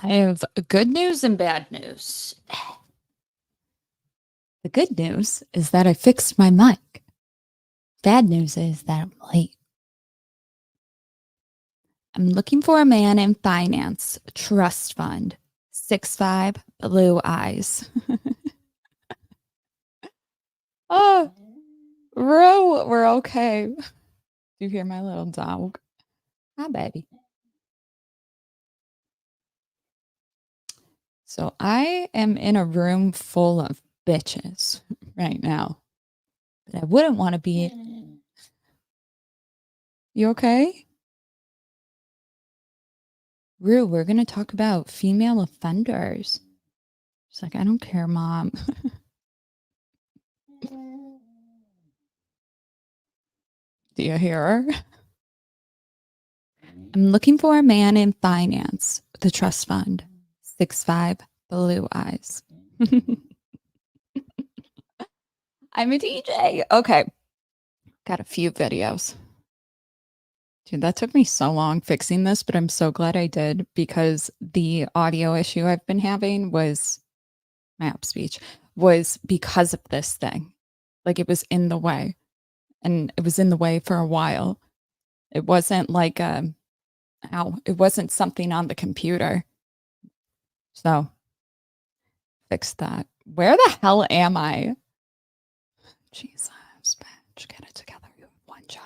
I have good news and bad news. The good news is that I fixed my mic. Bad news is that I'm late. I'm looking for a man in finance, trust fund, 6'5", blue eyes. Oh, Rue, we're okay. Do you hear my little dog? Hi, baby. So I am in a room full of bitches right now. But I wouldn't want to be. You okay? Rue, we're going to talk about female offenders. She's like, I don't care, Mom. Do you hear her? I'm looking for a man in finance, the trust fund, 6'5", blue eyes. I'm a DJ. Okay. Got a few videos. Dude, that took me so long fixing this, but I'm so glad I did because the audio issue I've been having was, my app speech, was because of this thing. Like it was in the way. And it was in the way for a while. It wasn't like it wasn't something on the computer. So, fix that. Where the hell am I? Jesus, bitch, get it together. You have one job.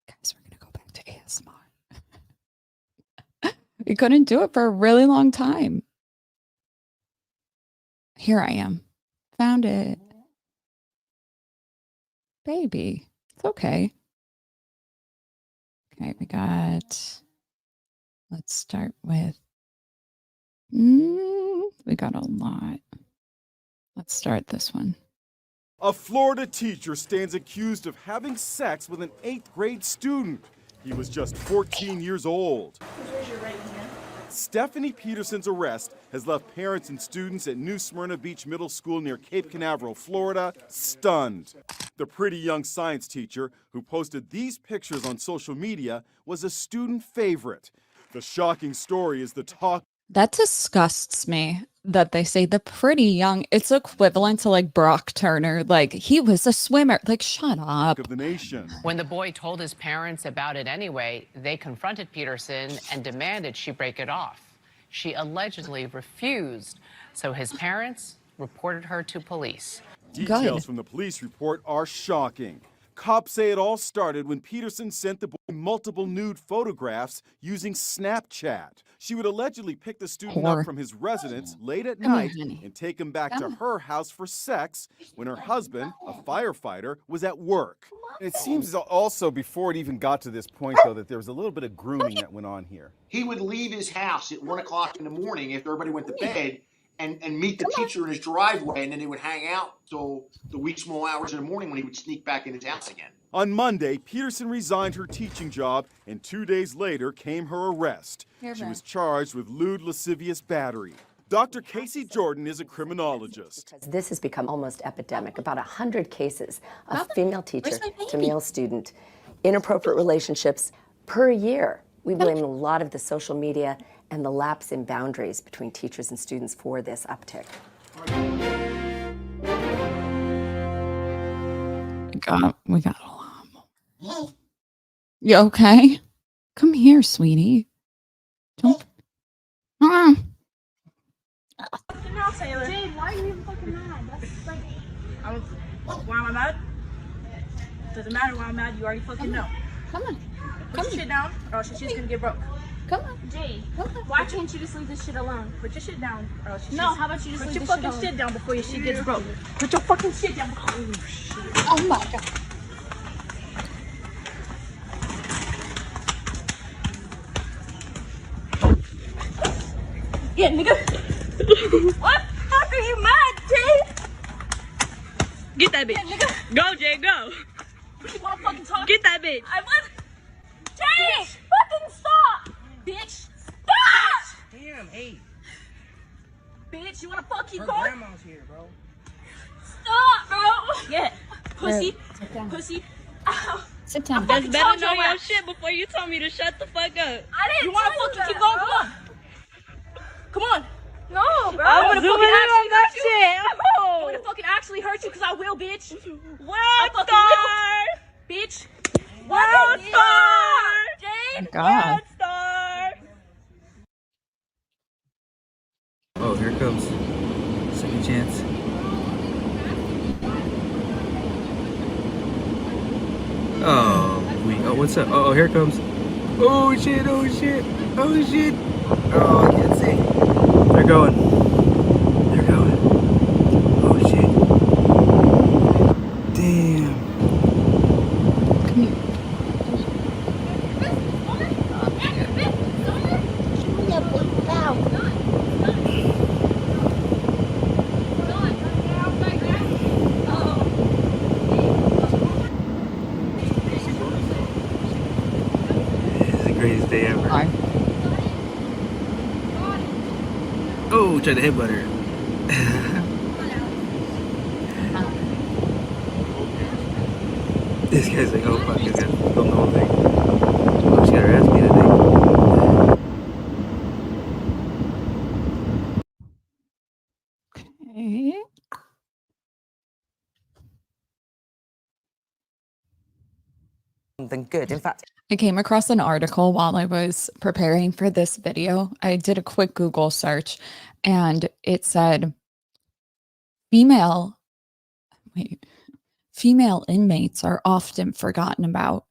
Guys, we're going to go back to ASMR. We couldn't do it for a really long time. Here I am. Found it. Baby, it's okay. Okay, we got, let's start with, we got a lot. Let's start this one. A Florida teacher stands accused of having sex with an 8th grade student. He was just 14 years old. Raise your right hand. Stephanie Peterson's arrest has left parents and students at New Smyrna Beach Middle School near Cape Canaveral, Florida, stunned. The pretty young science teacher who posted these pictures on social media was a student favorite. The shocking story is the talk. That disgusts me that they say the pretty young, it's equivalent to like Brock Turner. Like he was a swimmer. Like, shut up. Of the nation. When the boy told his parents about it anyway, they confronted Peterson and demanded she break it off. She allegedly refused, so his parents reported her to police. Details from the police report are shocking. Cops say it all started when Peterson sent the boy multiple nude photographs using Snapchat. She would allegedly pick the student up from his residence late at night and take him back to her house for sex when her husband, a firefighter, was at work. It seems also before it even got to this point, though, that there was a little bit of grooming that went on here. He would leave his house at 1 o'clock in the morning after everybody went to bed and meet the teacher in his driveway, and then they would hang out till the wee small hours in the morning when he would sneak back in his house again. On Monday, Peterson resigned her teaching job, and 2 days later came her arrest. She was charged with lewd lascivious battery. Dr. Casey Jordan is a criminologist. Because this has become almost epidemic. About 100 cases of female teacher to male student inappropriate relationships per year. We blame a lot of the social media and the lapse in boundaries between teachers and students for this uptick. We got a lot more. You okay? Come here, sweetie. Don't. Now, Taylor. Jade, why are you even fucking mad? That's like, why am I mad? Doesn't matter why I'm mad. You already fucking know. Come on. Put your shit down, or else your shit's gonna get broke. Come on. Jade, why can't you just leave this shit alone? Put your shit down, or else your No, how about you just put leave your this fucking shit shit down before your shit gets broke. Put your fucking shit down. Oh shit. Oh my god. Yeah, nigga. What the fuck are you mad, Jade? Get that bitch. Yeah, nigga. Go, Jay, go. You wanna fucking talk? Get that bitch. I would. Jade, fucking stop, bitch. Stop. Damn, hey. Bitch, you wanna fuck keep Her going? grandma's here, bro. Stop, bro. Yeah. Pussy. Sit down. Pussy. Ow. Sit down. Just better know your your ass. shit before you tell me to shut the fuck up. I didn't You wanna tell fucking that, keep going? bro. Come on. Come on. No, bro. I'm gonna fucking actually hurt you. shit. I'm gonna fucking actually hurt you because I will, bitch. World fucking star. Bitch. World star. Jade. God. World star. Oh, here it comes. Second chance. Oh, what's up? Oh, here it comes. Oh shit, oh shit, oh shit. Oh, I can't see. They're going. They're going. Oh shit. Damn. This is the greatest day ever. Hi. Oh, tried to headbutt her. This guy's like, oh fuck, he's got to film the whole thing. Oh, she got her ass beat, I think. Okay. Something good. In fact, I came across an article while I was preparing for this video. I did a quick Google search and it said female inmates are often forgotten about.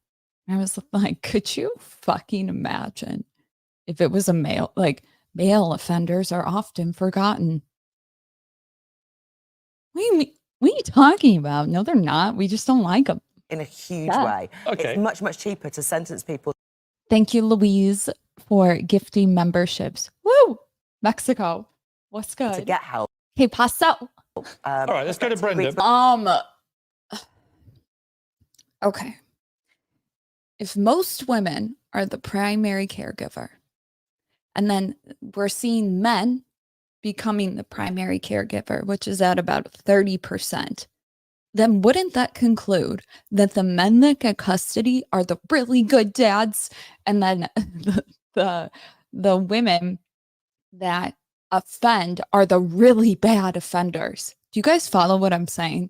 I was like, could you fucking imagine if it was a male, like male offenders are often forgotten. What are you talking about? No, they're not. We just don't like them. in a huge way. Okay. It's much, much cheaper to sentence people Thank you, Louise, for gifting memberships. Woo! Mexico. What's good? to get help. Hey, paso. All right, let's go to Brenda. Okay. If most women are the primary caregiver, and then we're seeing men becoming the primary caregiver, which is at about 30%, then wouldn't that conclude that the men that get custody are the really good dads, and then the women that offend are the really bad offenders? Do you guys follow what I'm saying?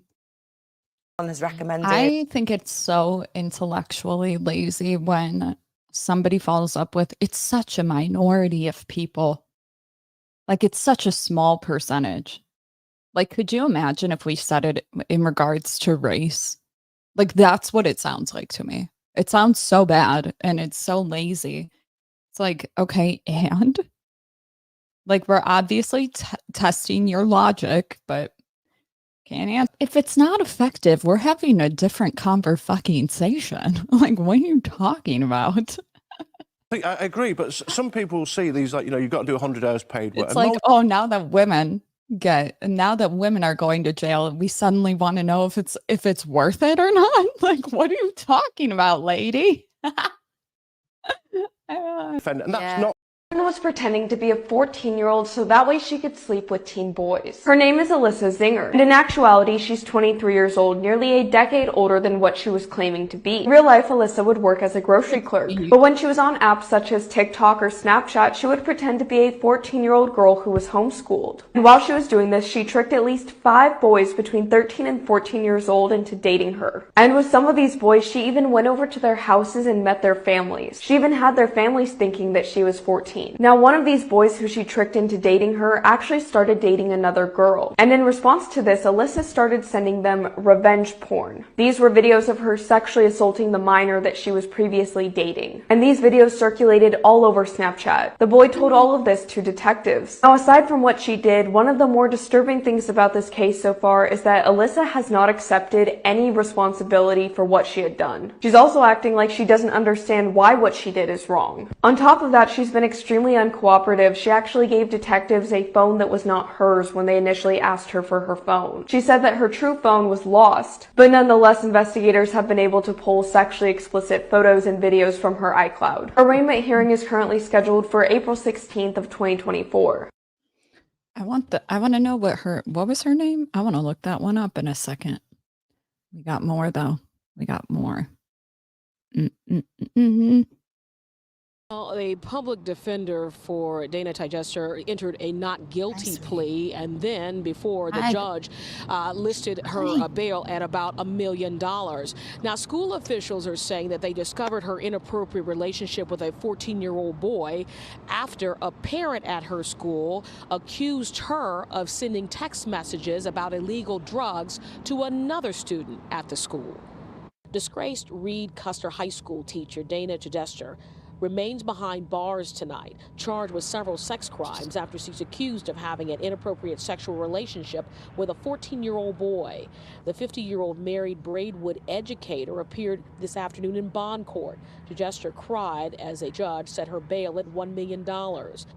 Has recommended. I think it's so intellectually lazy when somebody follows up with, it's such a minority of people. Like, it's such a small percentage. Like, could you imagine if we said it in regards to race? Like, that's what it sounds like to me. It sounds so bad and it's so lazy. It's like, okay, and? Like, we're obviously testing your logic, but can't answer. If it's not effective, we're having a different conversation. Like, what are you talking about? I agree, but some people see these like, you've got to do 100 hours paid work. It's like, oh, now that women are going to jail, we suddenly want to know if it's worth it or not. Like, what are you talking about, lady? and that's not. Was pretending to be a 14-year-old so that way she could sleep with teen boys. Her name is Alyssa Zinger, and in actuality, she's 23 years old, nearly a decade older than what she was claiming to be. In real life, Alyssa would work as a grocery clerk, but when she was on apps such as TikTok or Snapchat, she would pretend to be a 14-year-old girl who was homeschooled. And while she was doing this, she tricked at least 5 boys between 13 and 14 years old into dating her. And with some of these boys, she even went over to their houses and met their families. She even had their families thinking that she was 14. Now, one of these boys who she tricked into dating her actually started dating another girl. And in response to this, Alyssa started sending them revenge porn. These were videos of her sexually assaulting the minor that she was previously dating. And these videos circulated all over Snapchat. The boy told all of this to detectives. Now, aside from what she did, one of the more disturbing things about this case so far is that Alyssa has not accepted any responsibility for what she had done. She's also acting like she doesn't understand why what she did is wrong. On top of that, she's been extremely uncooperative. She actually gave detectives a phone that was not hers when they initially asked her for her phone. She said that her true phone was lost, but nonetheless, investigators have been able to pull sexually explicit photos and videos from her iCloud. Her arraignment hearing is currently scheduled for April 16th of 2024. I want to know what was her name? I want to look that one up in a second. We got more though. We got more. A public defender for Dana Jazmen entered a not guilty plea, and then before the judge listed her bail at about $1 million. Now, school officials are saying that they discovered her inappropriate relationship with a 14-year-old boy after a parent at her school accused her of sending text messages about illegal drugs to another student at the school. Disgraced Reed Custer High School teacher Dana Jazmen remains behind bars tonight, charged with several sex crimes after she's accused of having an inappropriate sexual relationship with a 14-year-old boy. The 50-year-old married Braidwood educator appeared this afternoon in bond court. Jazmen cried as a judge set her bail at $1 million.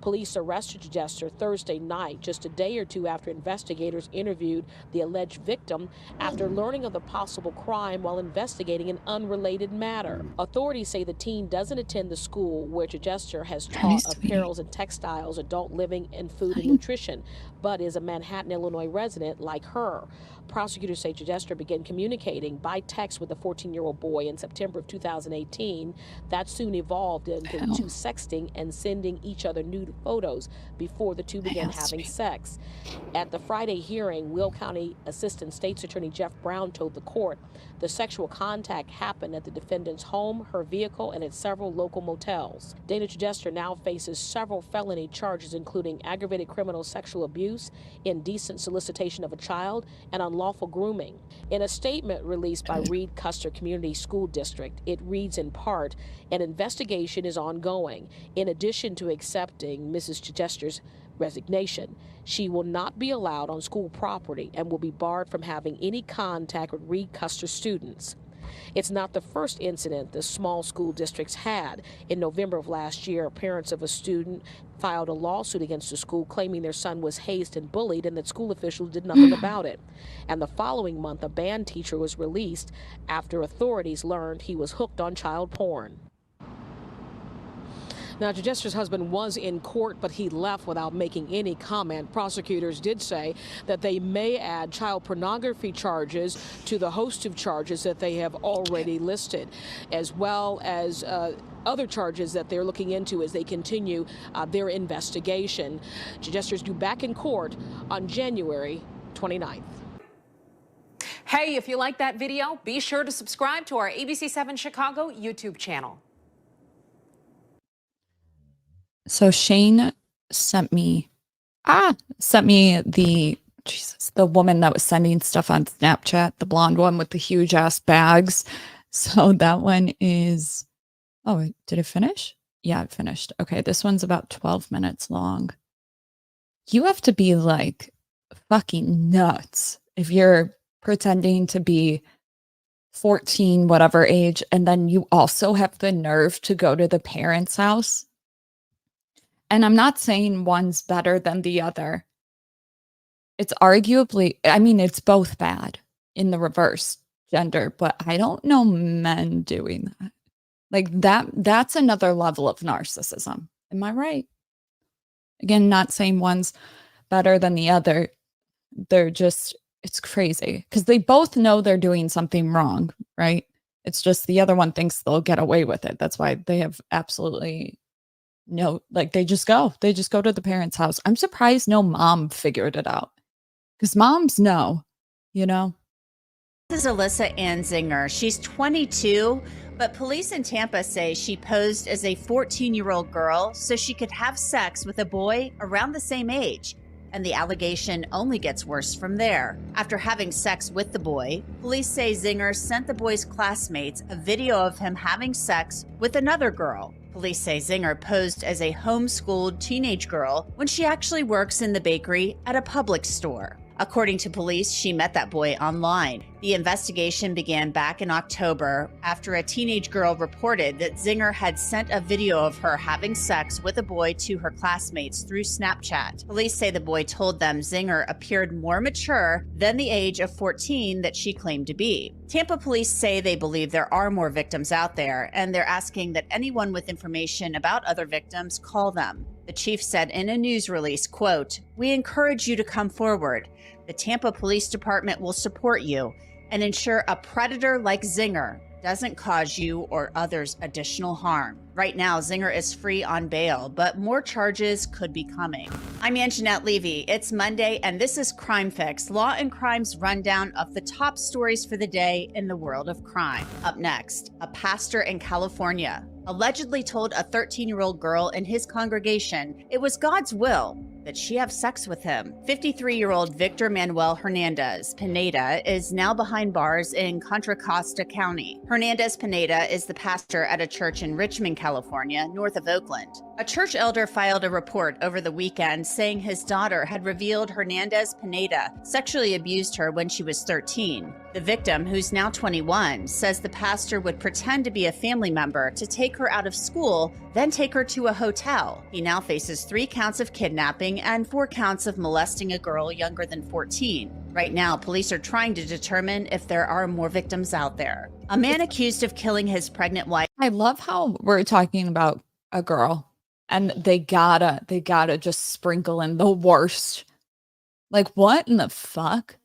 Police arrested Jazmen Thursday night, just a day or two after investigators interviewed the alleged victim after learning of the possible crime while investigating an unrelated matter. Authorities say the teen doesn't attend the school where Jazmen has taught apparels and textiles, adult living, and food and nutrition, but is a Manhattan, Illinois resident like her. Prosecutors say Jazmen began communicating by text with the 14-year-old boy in September of 2018. That soon evolved into the two sexting and sending each other nude photos before the two began having sex. At the Friday hearing, Will County Assistant State's Attorney Jeff Brown told the court the sexual contact happened at the defendant's home, her vehicle, and at several local motels. Dana Jazmen now faces several felony charges, including aggravated criminal sexual abuse, indecent solicitation of a child, and unlawful grooming. In a statement released by Reed Custer Community School District, it reads in part, an investigation is ongoing. In addition to accepting Mrs. Jazmen's resignation, she will not be allowed on school property and will be barred from having any contact with Reed Custer students. It's not the first incident the small school districts had. In November of last year, parents of a student filed a lawsuit against the school claiming their son was hazed and bullied and that school officials did nothing about it. And the following month, a band teacher was released after authorities learned he was hooked on child porn. Now, Jazmen's husband was in court, but he left without making any comment. Prosecutors did say that they may add child pornography charges to the host of charges that they have already listed, as well as other charges that they're looking into as they continue their investigation. Jazmen's due back in court on January 29th. Hey, if you like that video, be sure to subscribe to our ABC7 Chicago YouTube channel. So Shane sent me the woman that was sending stuff on Snapchat, the blonde one with the huge ass bags. So that one is, oh, did it finish? Yeah, it finished. Okay, this one's about 12 minutes long. You have to be like fucking nuts if you're pretending to be 14, whatever age, and then you also have the nerve to go to the parents' house. And I'm not saying one's better than the other. It's arguably, I mean, it's both bad in the reverse gender, but I don't know men doing that. Like that's another level of narcissism. Am I right? Again, not saying one's better than the other. They're just, it's crazy because they both know they're doing something wrong, right? It's just the other one thinks they'll get away with it. That's why they have absolutely no, like they just go to the parents' house. I'm surprised no mom figured it out because moms know, you know. This is Alyssa Ann Zinger. She's 22, but police in Tampa say she posed as a 14-year-old girl so she could have sex with a boy around the same age. And the allegation only gets worse from there. After having sex with the boy, police say Zinger sent the boy's classmates a video of him having sex with another girl. Police say Zinger posed as a homeschooled teenage girl when she actually works in the bakery at a Publix store. According to police, she met that boy online. The investigation began back in October after a teenage girl reported that Zinger had sent a video of her having sex with a boy to her classmates through Snapchat. Police say the boy told them Zinger appeared more mature than the age of 14 that she claimed to be. Tampa police say they believe there are more victims out there, and they're asking that anyone with information about other victims call them. The chief said in a news release, quote, "We encourage you to come forward. The Tampa Police Department will support you and ensure a predator like Zinger doesn't cause you or others additional harm. Right now, Zinger is free on bail, but more charges could be coming. I'm Anjanette Levy. It's Monday, and this is Crime Fix, Law and Crime's rundown of the top stories for the day in the world of crime. Up next, a pastor in California allegedly told a 13-year-old girl in his congregation it was God's will that she have sex with him. 53-year-old Victor Manuel Hernandez Pineda is now behind bars in Contra Costa County. Hernandez Pineda is the pastor at a church in Richmond, California, north of Oakland. A church elder filed a report over the weekend saying his daughter had revealed Hernandez Pineda sexually abused her when she was 13. The victim, who's now 21, says the pastor would pretend to be a family member to take her out of school, then take her to a hotel. He now faces 3 counts of kidnapping and 4 counts of molesting a girl younger than 14. Right now, police are trying to determine if there are more victims out there. A man accused of killing his pregnant wife. I love how we're talking about a girl and they gotta just sprinkle in the worst. Like, what in the fuck?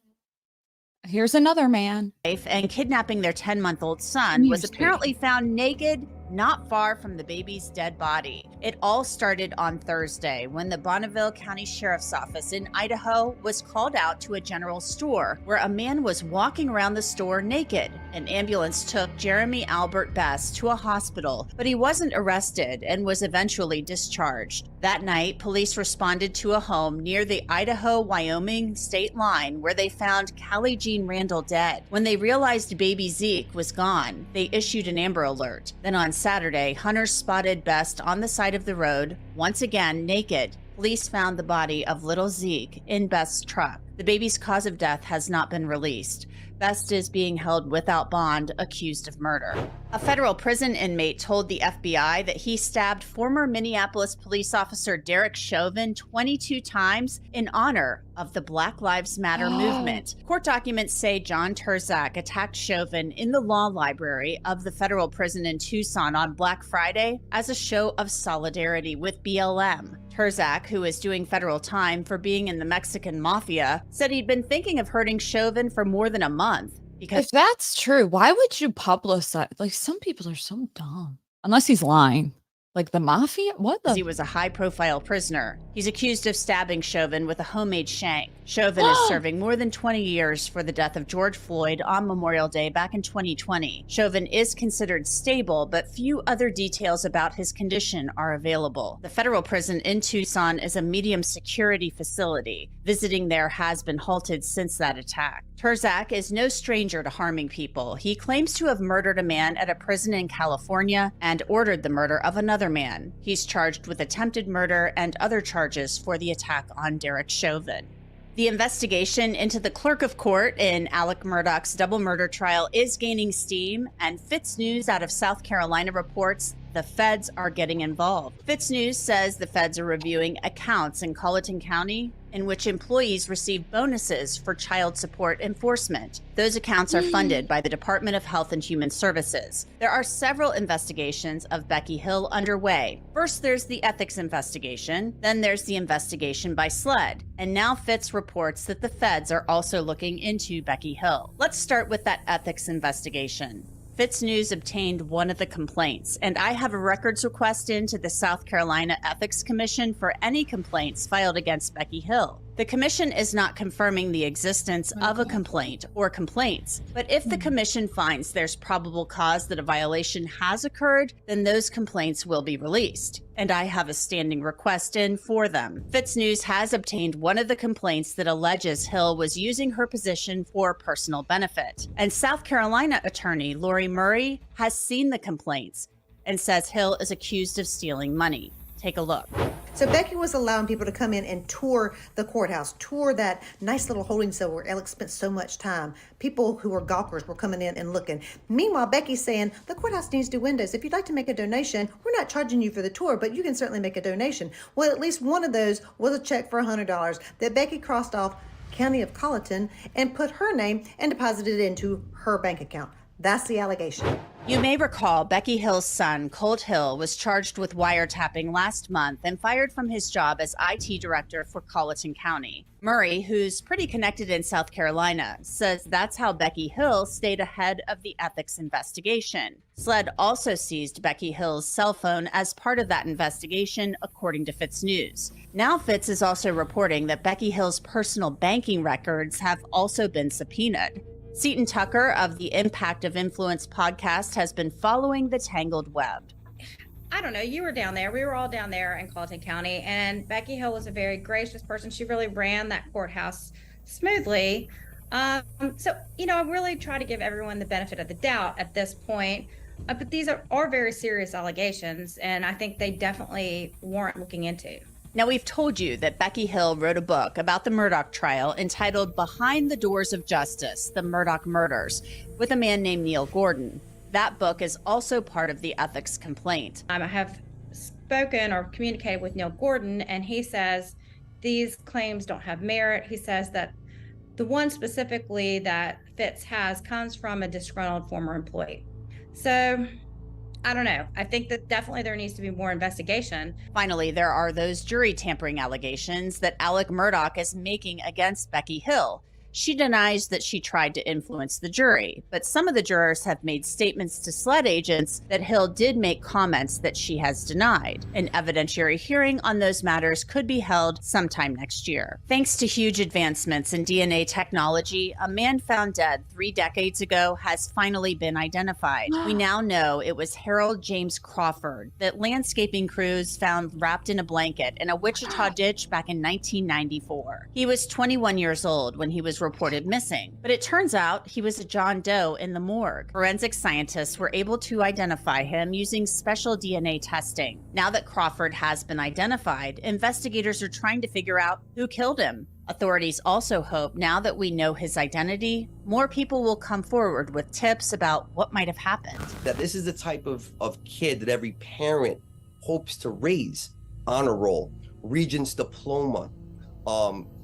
Here's another man. And kidnapping their 10-month-old son was apparently found naked not far from the baby's dead body. It all started on Thursday when the Bonneville County Sheriff's Office in Idaho was called out to a general store where a man was walking around the store naked. An ambulance took Jeremy Albert Best to a hospital, but he wasn't arrested and was eventually discharged. That night, police responded to a home near the Idaho-Wyoming state line where they found Callie Jean Randall dead. When they realized baby Zeke was gone, they issued an Amber Alert. Then on Saturday, hunters spotted Best on the side of the road, once again naked. Police found the body of little Zeke in Best's truck. The baby's cause of death has not been released. Best is being held without bond, accused of murder. A federal prison inmate told the FBI that he stabbed former Minneapolis police officer Derek Chauvin 22 times in honor of the Black Lives Matter movement. Court documents say John Turzak attacked Chauvin in the law library of the federal prison in Tucson on Black Friday as a show of solidarity with BLM. Turzak, who is doing federal time for being in the Mexican mafia, said he'd been thinking of hurting Chauvin for more than a month. Because if that's true, why would you publicize? Like, some people are so dumb. Unless he's lying. Like the mafia? What the? He was a high-profile prisoner. He's accused of stabbing Chauvin with a homemade shank. Chauvin is serving more than 20 years for the death of George Floyd on Memorial Day back in 2020. Chauvin is considered stable, but few other details about his condition are available. The federal prison in Tucson is a medium security facility. Visiting there has been halted since that attack. Turzak is no stranger to harming people. He claims to have murdered a man at a prison in California and ordered the murder of another man. He's charged with attempted murder and other charges for the attack on Derek Chauvin. The investigation into the clerk of court in Alec Murdaugh's double murder trial is gaining steam, and Fitz News out of South Carolina reports the feds are getting involved. Fitz News says the feds are reviewing accounts in Colleton County in which employees receive bonuses for child support enforcement. Those accounts are funded by the Department of Health and Human Services. There are several investigations of Becky Hill underway. First, there's the ethics investigation. Then there's the investigation by SLED. And now Fitz reports that the feds are also looking into Becky Hill. Let's start with that ethics investigation. Fitz News obtained one of the complaints, and I have a records request in to the South Carolina Ethics Commission for any complaints filed against Becky Hill. The commission is not confirming the existence of a complaint or complaints, but if the commission finds there's probable cause that a violation has occurred, then those complaints will be released. And I have a standing request in for them. Fitz News has obtained one of the complaints that alleges Hill was using her position for personal benefit. And South Carolina attorney Lori Murray has seen the complaints and says Hill is accused of stealing money. Take a look. So Becky was allowing people to come in and tour the courthouse, tour that nice little holding cell where Alex spent so much time. People who were gawkers were coming in and looking. Meanwhile, Becky's saying, the courthouse needs new windows. If you'd like to make a donation, we're not charging you for the tour, but you can certainly make a donation. Well, at least one of those was a check for $100 that Becky crossed off County of Colleton and put her name and deposited it into her bank account. That's the allegation. You may recall Becky Hill's son, Colt Hill, was charged with wiretapping last month and fired from his job as IT director for Colleton County. Murray, who's pretty connected in South Carolina, says that's how Becky Hill stayed ahead of the ethics investigation. SLED also seized Becky Hill's cell phone as part of that investigation, according to Fitz News. Now Fitz is also reporting that Becky Hill's personal banking records have also been subpoenaed. Seton Tucker of the Impact of Influence podcast has been following the tangled web. I don't know, you were down there. We were all down there in Colleton County, and Becky Hill was a very gracious person. She really ran that courthouse smoothly. So, I really try to give everyone the benefit of the doubt at this point. But these are very serious allegations, and I think they definitely warrant looking into. Now, we've told you that Becky Hill wrote a book about the Murdaugh trial entitled Behind the Doors of Justice, The Murdaugh Murders, with a man named Neil Gordon. That book is also part of the ethics complaint. I have spoken or communicated with Neil Gordon, and he says these claims don't have merit. He says that the one specifically that Fitz has comes from a disgruntled former employee. So I don't know. I think that definitely there needs to be more investigation. Finally, there are those jury tampering allegations that Alec Murdaugh is making against Becky Hill. She denies that she tried to influence the jury, but some of the jurors have made statements to SLED agents that Hill did make comments that she has denied. An evidentiary hearing on those matters could be held sometime next year. Thanks to huge advancements in DNA technology, a man found dead 3 decades ago has finally been identified. We now know it was Harold James Crawford that landscaping crews found wrapped in a blanket in a Wichita ditch back in 1994. He was 21 years old when he was reported missing, but it turns out he was a John Doe in the morgue. Forensic scientists were able to identify him using special DNA testing. Now that Crawford has been identified, investigators are trying to figure out who killed him. Authorities also hope now that we know his identity, more people will come forward with tips about what might have happened. That this is the type of kid that every parent hopes to raise. Honor roll, Regents diploma,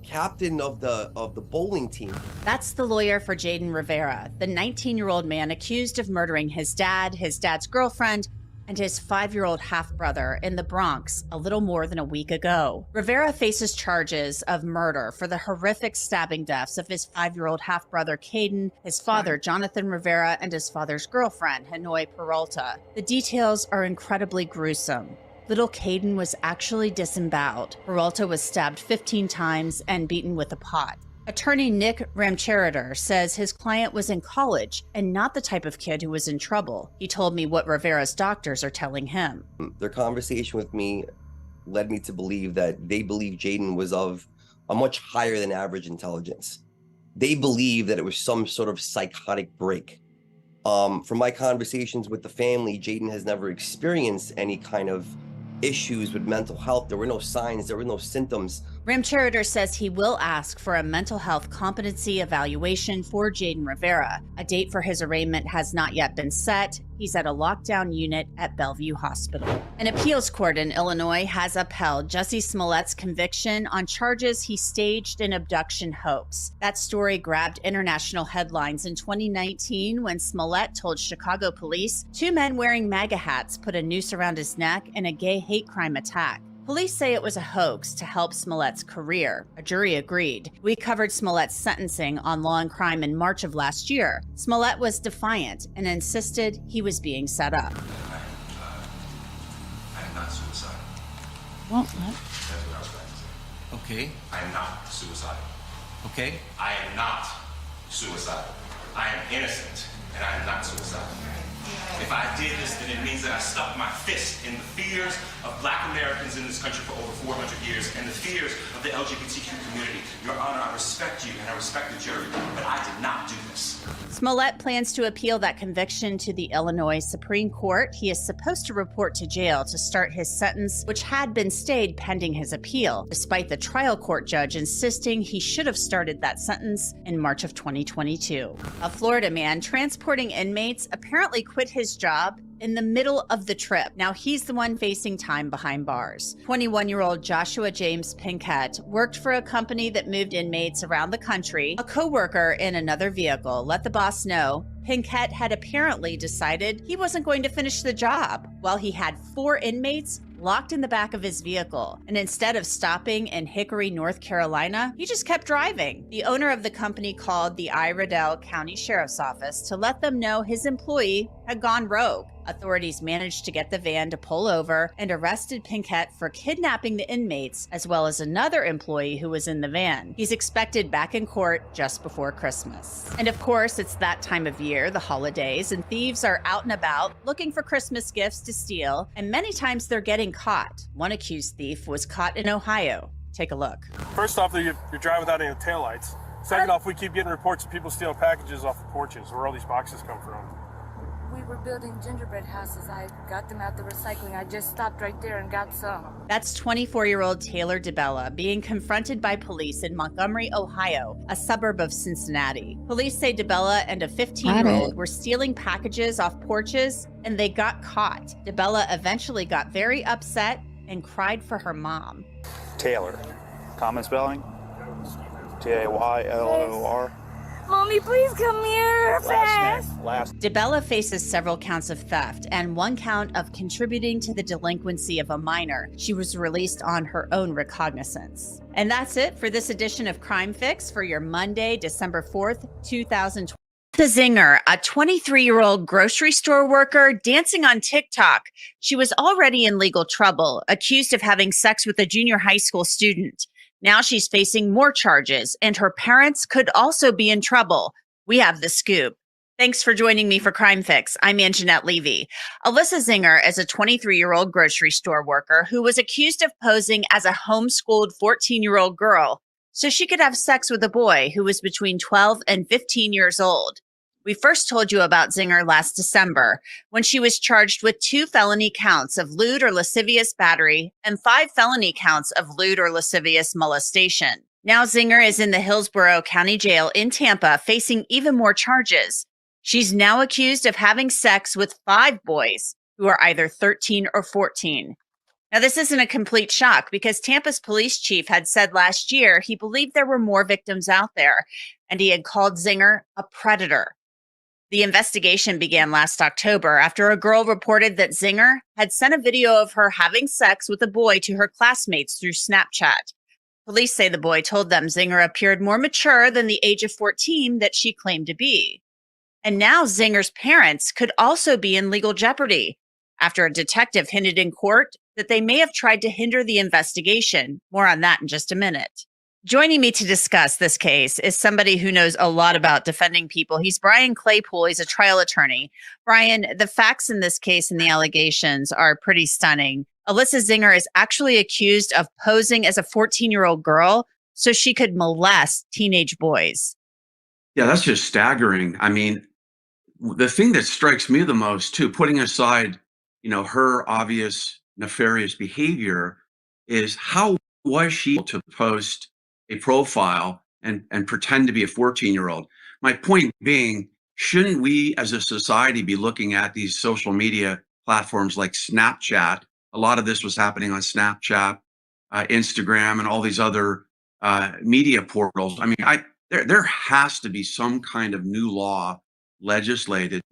captain of the bowling team. That's the lawyer for Jayden Rivera, the 19-year-old man accused of murdering his dad's girlfriend, and his 5-year-old half-brother in the Bronx a little more than a week ago. Rivera faces charges of murder for the horrific stabbing deaths of his 5-year-old half-brother Caden, his father Jonathan Rivera, and his father's girlfriend Hanoi Peralta. The details are incredibly gruesome. Little Caden was actually disemboweled. Peralta was stabbed 15 times and beaten with a pot. Attorney Nick Ramcherider says his client was in college and not the type of kid who was in trouble. He told me what Rivera's doctors are telling him. Their conversation with me led me to believe that they believe Jayden was of a much higher than average intelligence. They believe that it was some sort of psychotic break. From my conversations with the family, Jayden has never experienced any kind of issues with mental health. There were no signs, there were no symptoms. Ramcherider says he will ask for a mental health competency evaluation for Jayden Rivera. A date for his arraignment has not yet been set. He's at a lockdown unit at Bellevue Hospital. An appeals court in Illinois has upheld Jussie Smollett's conviction on charges he staged an abduction hoax. That story grabbed international headlines in 2019 when Smollett told Chicago police 2 men wearing MAGA hats put a noose around his neck in a gay hate crime attack. Police say it was a hoax to help Smollett's career. A jury agreed. We covered Smollett's sentencing on Law and Crime in March of last year. Smollett was defiant and insisted he was being set up. I am not suicidal. Well, That's what I was trying to say. Okay. I am not suicidal. Okay. I am not suicidal. I am innocent, and I am not suicidal. If I did this, then it means that I stuck my fist in the fears of Black Americans in this country for over 400 years and the fears of the LGBTQ community. Your Honor, I respect you and I respect the jury, but I did not do this. Smollett plans to appeal that conviction to the Illinois Supreme Court. He is supposed to report to jail to start his sentence, which had been stayed pending his appeal, despite the trial court judge insisting he should have started that sentence in March of 2022. A Florida man transporting inmates apparently quit his job in the middle of the trip. Now he's the one facing time behind bars. 21-year-old Joshua James Pinkett worked for a company that moved inmates around the country. A co-worker in another vehicle let the boss know Pinkett had apparently decided he wasn't going to finish the job while he had 4 inmates locked in the back of his vehicle. And instead of stopping in Hickory, North Carolina, he just kept driving. The owner of the company called the Iredell County Sheriff's Office to let them know his employee had gone rogue. Authorities managed to get the van to pull over and arrested Pinkett for kidnapping the inmates, as well as another employee who was in the van. He's expected back in court just before Christmas. And of course, it's that time of year, the holidays, and thieves are out and about looking for Christmas gifts to steal, and many times they're getting caught. One accused thief was caught in Ohio. Take a look. First off, you're driving without any taillights. Second off, we keep getting reports of people stealing packages off the porches where all these boxes come from. We were building gingerbread houses. I got them at the recycling. I just stopped right there and got some. That's 24-year-old Taylor DeBella being confronted by police in Montgomery, Ohio, a suburb of Cincinnati. Police say DeBella and a 15-year-old were stealing packages off porches, and they got caught. DeBella eventually got very upset and cried for her mom. Taylor. Common spelling? Taylor. Mommy, please come here fast. DeBella faces several counts of theft and 1 count of contributing to the delinquency of a minor. She was released on her own recognizance. And that's it for this edition of Crime Fix for your Monday, December 4th, 2020. The Zinger, a 23-year-old grocery store worker dancing on TikTok. She was already in legal trouble, accused of having sex with a junior high school student. Now she's facing more charges, and her parents could also be in trouble. We have the scoop. Thanks for joining me for Crime Fix. I'm Anjanette Levy. Alyssa Zinger is a 23-year-old grocery store worker who was accused of posing as a homeschooled 14-year-old girl so she could have sex with a boy who was between 12 and 15 years old. We first told you about Zinger last December when she was charged with 2 felony counts of lewd or lascivious battery and 5 felony counts of lewd or lascivious molestation. Now Zinger is in the Hillsborough County Jail in Tampa facing even more charges. She's now accused of having sex with 5 boys who are either 13 or 14. Now, this isn't a complete shock because Tampa's police chief had said last year he believed there were more victims out there, and he had called Zinger a predator. The investigation began last October after a girl reported that Zinger had sent a video of her having sex with a boy to her classmates through Snapchat. Police say the boy told them Zinger appeared more mature than the age of 14 that she claimed to be. And now Zinger's parents could also be in legal jeopardy after a detective hinted in court that they may have tried to hinder the investigation. More on that in just a minute. Joining me to discuss this case is somebody who knows a lot about defending people. He's Brian Claypool. He's a trial attorney. Brian, the facts in this case and the allegations are pretty stunning. Alyssa Zinger is actually accused of posing as a 14-year-old girl so she could molest teenage boys. Yeah, that's just staggering. I mean, the thing that strikes me the most, too, putting aside, her obvious nefarious behavior, is how was she able to post a profile and pretend to be a 14-year-old? My point being, shouldn't we as a society be looking at these social media platforms like Snapchat? A lot of this was happening on Snapchat, Instagram, and all these other media portals. I mean, there has to be some kind of new law legislated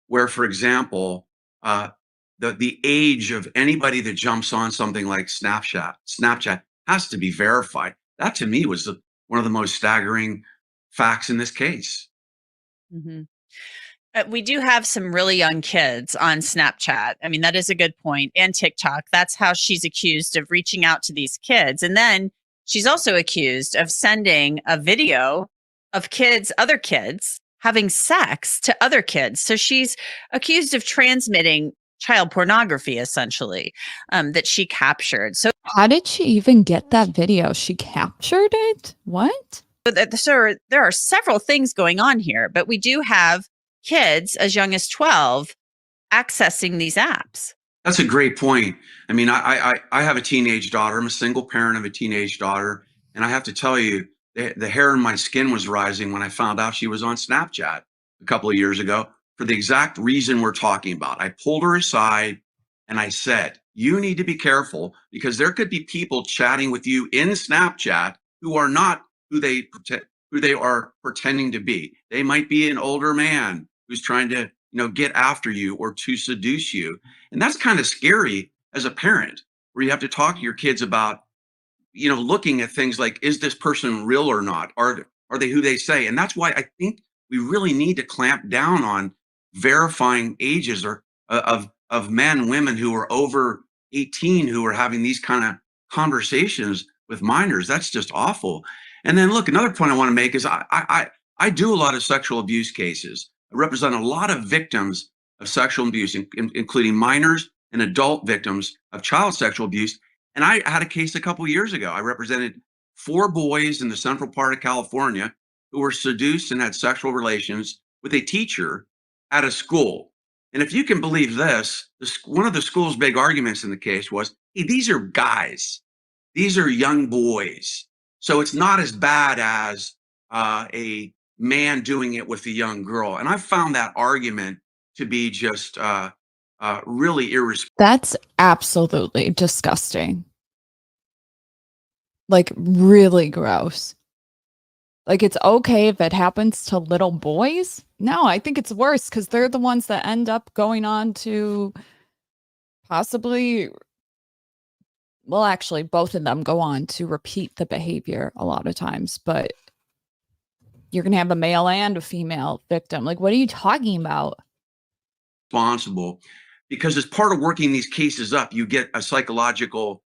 where, for example, the age of anybody that jumps on something like Snapchat has to be verified. That to me was one of the most staggering facts in this case. Mm-hmm. We do have some really young kids on Snapchat. I mean, that is a good point. And TikTok. That's how she's accused of reaching out to these kids. And then she's also accused of sending a video of other kids having sex to other kids. So she's accused of transmitting child pornography, essentially, that she captured. So how did she even get that video? She captured it? What? So there are several things going on here, but we do have kids as young as 12 accessing these apps. That's a great point. I mean, I have a teenage daughter. I'm a single parent of a teenage daughter. And I have to tell you, the hair in my skin was rising when I found out she was on Snapchat a couple of years ago. for the exact reason we're talking about. I pulled her aside and I said, you need to be careful because there could be people chatting with you in Snapchat who are not who they are pretending to be. They might be an older man who's trying to, get after you or to seduce you. And that's kind of scary as a parent, where you have to talk to your kids about, looking at things like, is this person real or not? Are they who they say? And that's why I think we really need to clamp down on verifying ages or of men and women who are over 18 who are having these kind of conversations with minors. That's just awful. And then look, another point I want to make is I do a lot of sexual abuse cases. I represent a lot of victims of sexual abuse, including minors and adult victims of child sexual abuse. And I had a case a couple years ago. I represented 4 boys in the central part of California who were seduced and had sexual relations with a teacher at a school. And if you can believe this, one of the school's big arguments in the case was, hey, these are guys. These are young boys. So it's not as bad as a man doing it with a young girl. And I found that argument to be just really irresponsible. That's absolutely disgusting. Like, really gross. Like, it's okay if it happens to little boys? No, I think it's worse because they're the ones that end up going on to possibly, well, actually, both of them go on to repeat the behavior a lot of times, but you're going to have a male and a female victim. Like, what are you talking about? Responsible, because as part of working these cases up, you get a psychological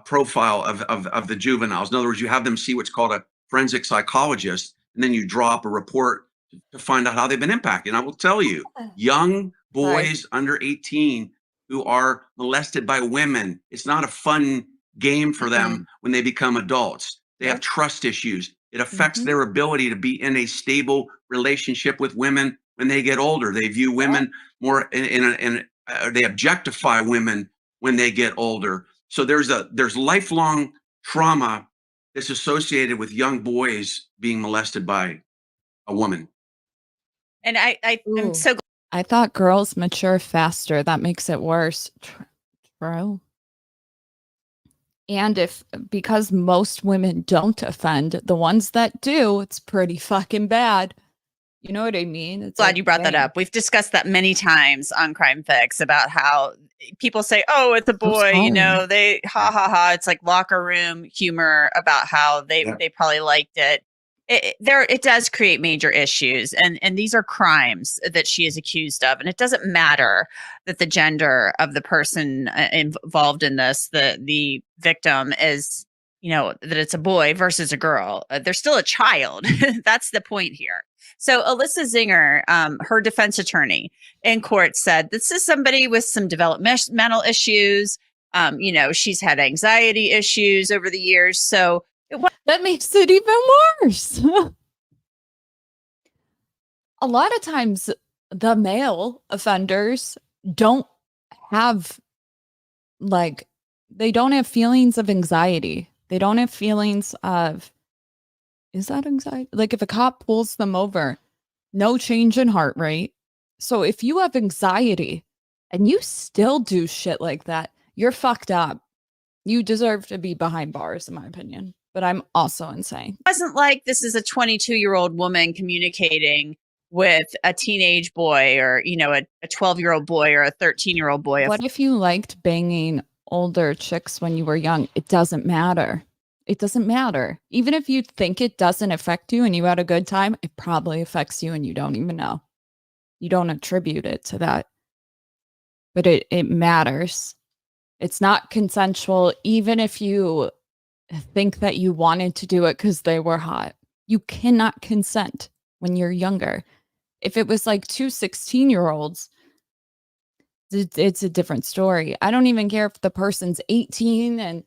profile of the juveniles. In other words, you have them see what's called a forensic psychologist, and then you draw up a report to find out how they've been impacted. And I will tell you, young boys under 18 who are molested by women, it's not a fun game for them when they become adults. They have trust issues. It affects their ability to be in a stable relationship with women when they get older. They view women more they objectify women when they get older. So there's lifelong trauma that's associated with young boys being molested by a woman. And I'm so glad. I thought girls mature faster. That makes it worse. True. And because most women don't offend, the ones that do, it's pretty fucking bad. You know what I mean? It's Glad you brought that up. We've discussed that many times on Crime Fix about how people say, oh, it's a boy, they ha ha ha. It's like locker room humor about how they probably liked it. It does create major issues. And these are crimes that she is accused of. And it doesn't matter that the gender of the person involved in this, the victim is, that it's a boy versus a girl. They're still a child. That's the point here. So Alyssa Zinger, her defense attorney in court said, this is somebody with some developmental issues. She's had anxiety issues over the years. So that makes it even worse. A lot of times the male offenders don't have they don't have feelings of anxiety. They don't have feelings of, is that anxiety? Like if a cop pulls them over, no change in heart rate. So if you have anxiety and you still do shit like that, you're fucked up. You deserve to be behind bars, in my opinion. But I'm also insane. It wasn't like this is a 22-year-old woman communicating with a teenage boy or, a 12-year-old boy or a 13-year-old boy. What if you liked banging older chicks when you were young? It doesn't matter. It doesn't matter. Even if you think it doesn't affect you and you had a good time, it probably affects you and you don't even know. You don't attribute it to that. But it matters. It's not consensual, even if you think that you wanted to do it because they were hot. You cannot consent when you're younger. If it was like 2 16-year-olds, it's a different story. I don't even care if the person's 18 and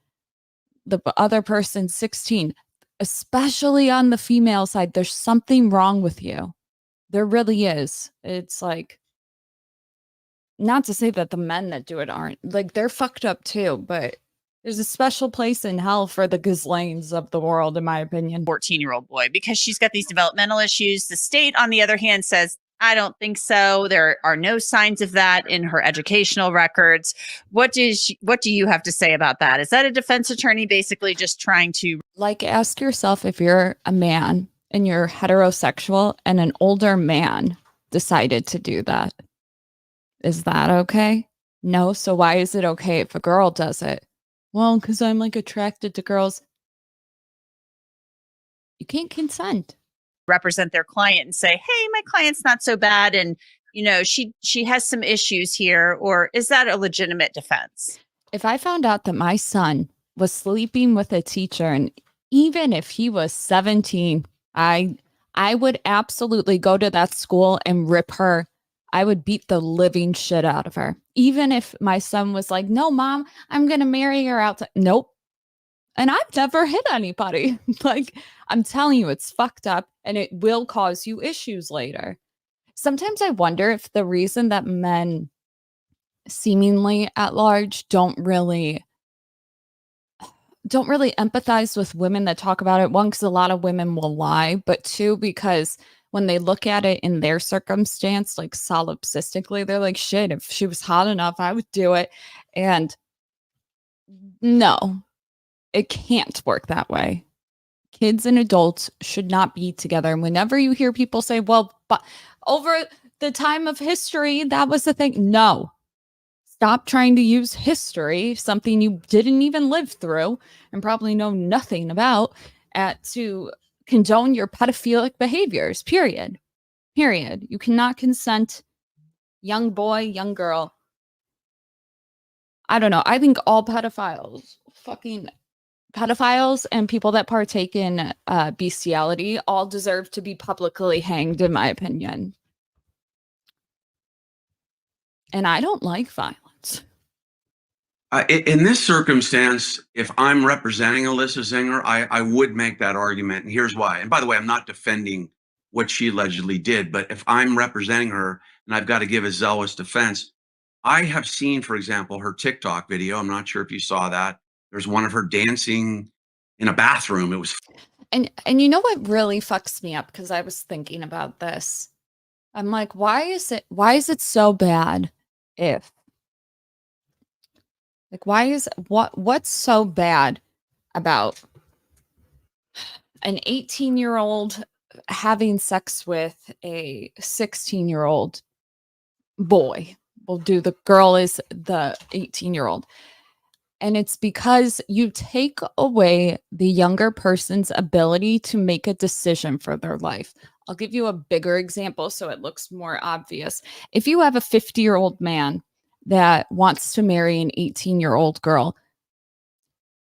the other person's 16. Especially on the female side, there's something wrong with you. There really is. It's like, not to say that the men that do it aren't. Like, they're fucked up too, but there's a special place in hell for the Ghislaines of the world, in my opinion. 14-year-old boy, because she's got these developmental issues. The state, on the other hand, says I don't think so. There are no signs of that in her educational records. What do you have to say about that? Is that a defense attorney basically just trying to Like, ask yourself if you're a man and you're heterosexual and an older man decided to do that. Is that okay? No. So why is it okay if a girl does it? Well, because I'm like attracted to girls. You can't consent. represent their client and say, "Hey, my client's not so bad and she has some issues here," or is that a legitimate defense? If I found out that my son was sleeping with a teacher, and even if he was 17, I would absolutely go to that school and rip her. I would beat the living shit out of her. Even if my son was like, "No, mom, I'm going to marry her outside." Nope. And I've never hit anybody. Like, I'm telling you, it's fucked up and it will cause you issues later. Sometimes I wonder if the reason that men seemingly at large don't really empathize with women that talk about it. One, because a lot of women will lie, but two, because when they look at it in their circumstance, like solipsistically, they're like, shit, if she was hot enough, I would do it. And no, it can't work that way. Kids and adults should not be together. And whenever you hear people say, well, but over the time of history, that was the thing. No. Stop trying to use history, something you didn't even live through and probably know nothing about, to condone your pedophilic behaviors, period. Period. You cannot consent, young boy, young girl. I don't know. I think all pedophiles, fucking pedophiles and people that partake in bestiality all deserve to be publicly hanged, in my opinion. And I don't like violence. In this circumstance, if I'm representing Alyssa Zinger, I would make that argument. And here's why. And by the way, I'm not defending what she allegedly did, but if I'm representing her and I've got to give a zealous defense, I have seen, for example, her TikTok video. I'm not sure if you saw that. There's one of her dancing in a bathroom. It was. And you know what really fucks me up? Because I was thinking about this. I'm like, why is it so bad if, like, what's so bad about an 18-year-old having sex with a 16-year-old boy? We'll do the girl is the 18-year-old. And it's because you take away the younger person's ability to make a decision for their life. I'll give you a bigger example so it looks more obvious. If you have a 50-year-old man that wants to marry an 18-year-old girl,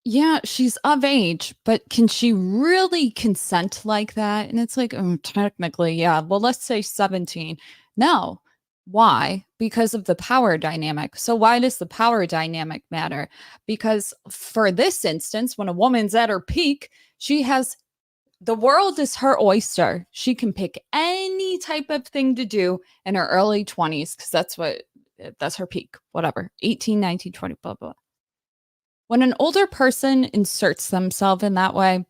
yeah, she's of age, but can she really consent like that? And it's like, technically, yeah. Well, let's say 17. No. Why? Because of the power dynamic. So why does the power dynamic matter? Because for this instance, when a woman's at her peak, the world is her oyster. She can pick any type of thing to do in her early 20s because that's her peak, whatever, 18, 19, 20, blah, blah. When an older person inserts themselves in that way,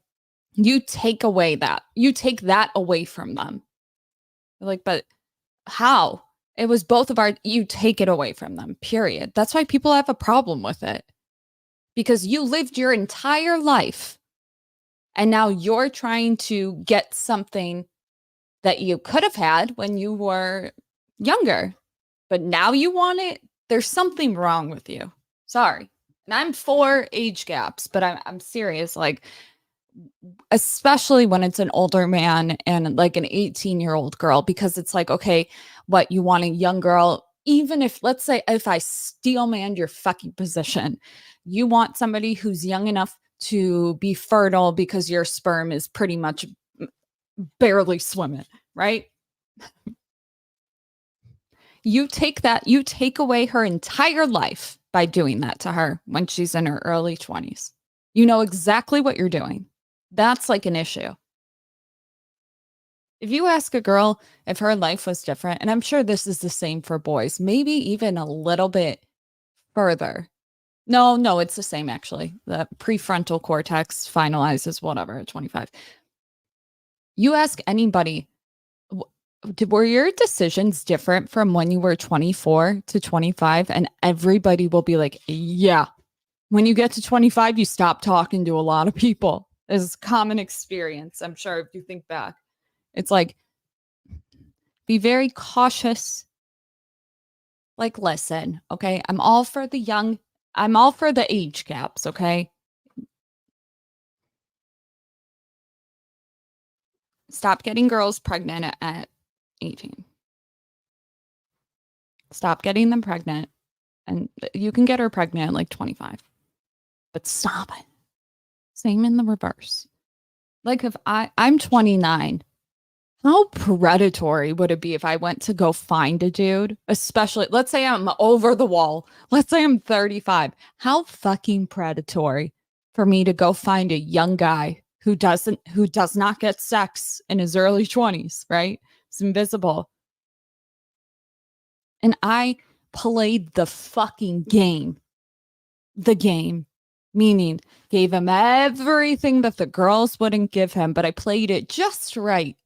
you take that away from them. You're like, but how? It was both of you take it away from them, period. That's why people have a problem with it. Because you lived your entire life and now you're trying to get something that you could have had when you were younger, but now you want it. There's something wrong with you. Sorry. And I'm for age gaps, but I'm serious. Like, especially when it's an older man and like an 18-year-old girl, because it's like, okay, what, you want a young girl, even if, let's say, if I steel manned your fucking position, you want somebody who's young enough to be fertile because your sperm is pretty much barely swimming, right? You take away her entire life by doing that to her when she's in her early 20s. You know exactly what you're doing. That's like an issue. If you ask a girl if her life was different, and I'm sure this is the same for boys, maybe even a little bit further. No, it's the same actually. The prefrontal cortex finalizes whatever at 25. You ask anybody, were your decisions different from when you were 24 to 25? And everybody will be like, yeah. When you get to 25, you stop talking to a lot of people. It's a common experience, I'm sure, if you think back. It's like, be very cautious. Like, listen, okay? I'm all for the age gaps, okay? Stop getting girls pregnant at 18. Stop getting them pregnant. And you can get her pregnant at like 25. But stop it. Same in the reverse. Like if I'm 29, how predatory would it be if I went to go find a dude? Especially, let's say I'm over the wall. Let's say I'm 35. How fucking predatory for me to go find a young guy who does not get sex in his early 20s, right? It's invisible. And I played the fucking game. The game. Meaning, gave him everything that the girls wouldn't give him, but I played it just right.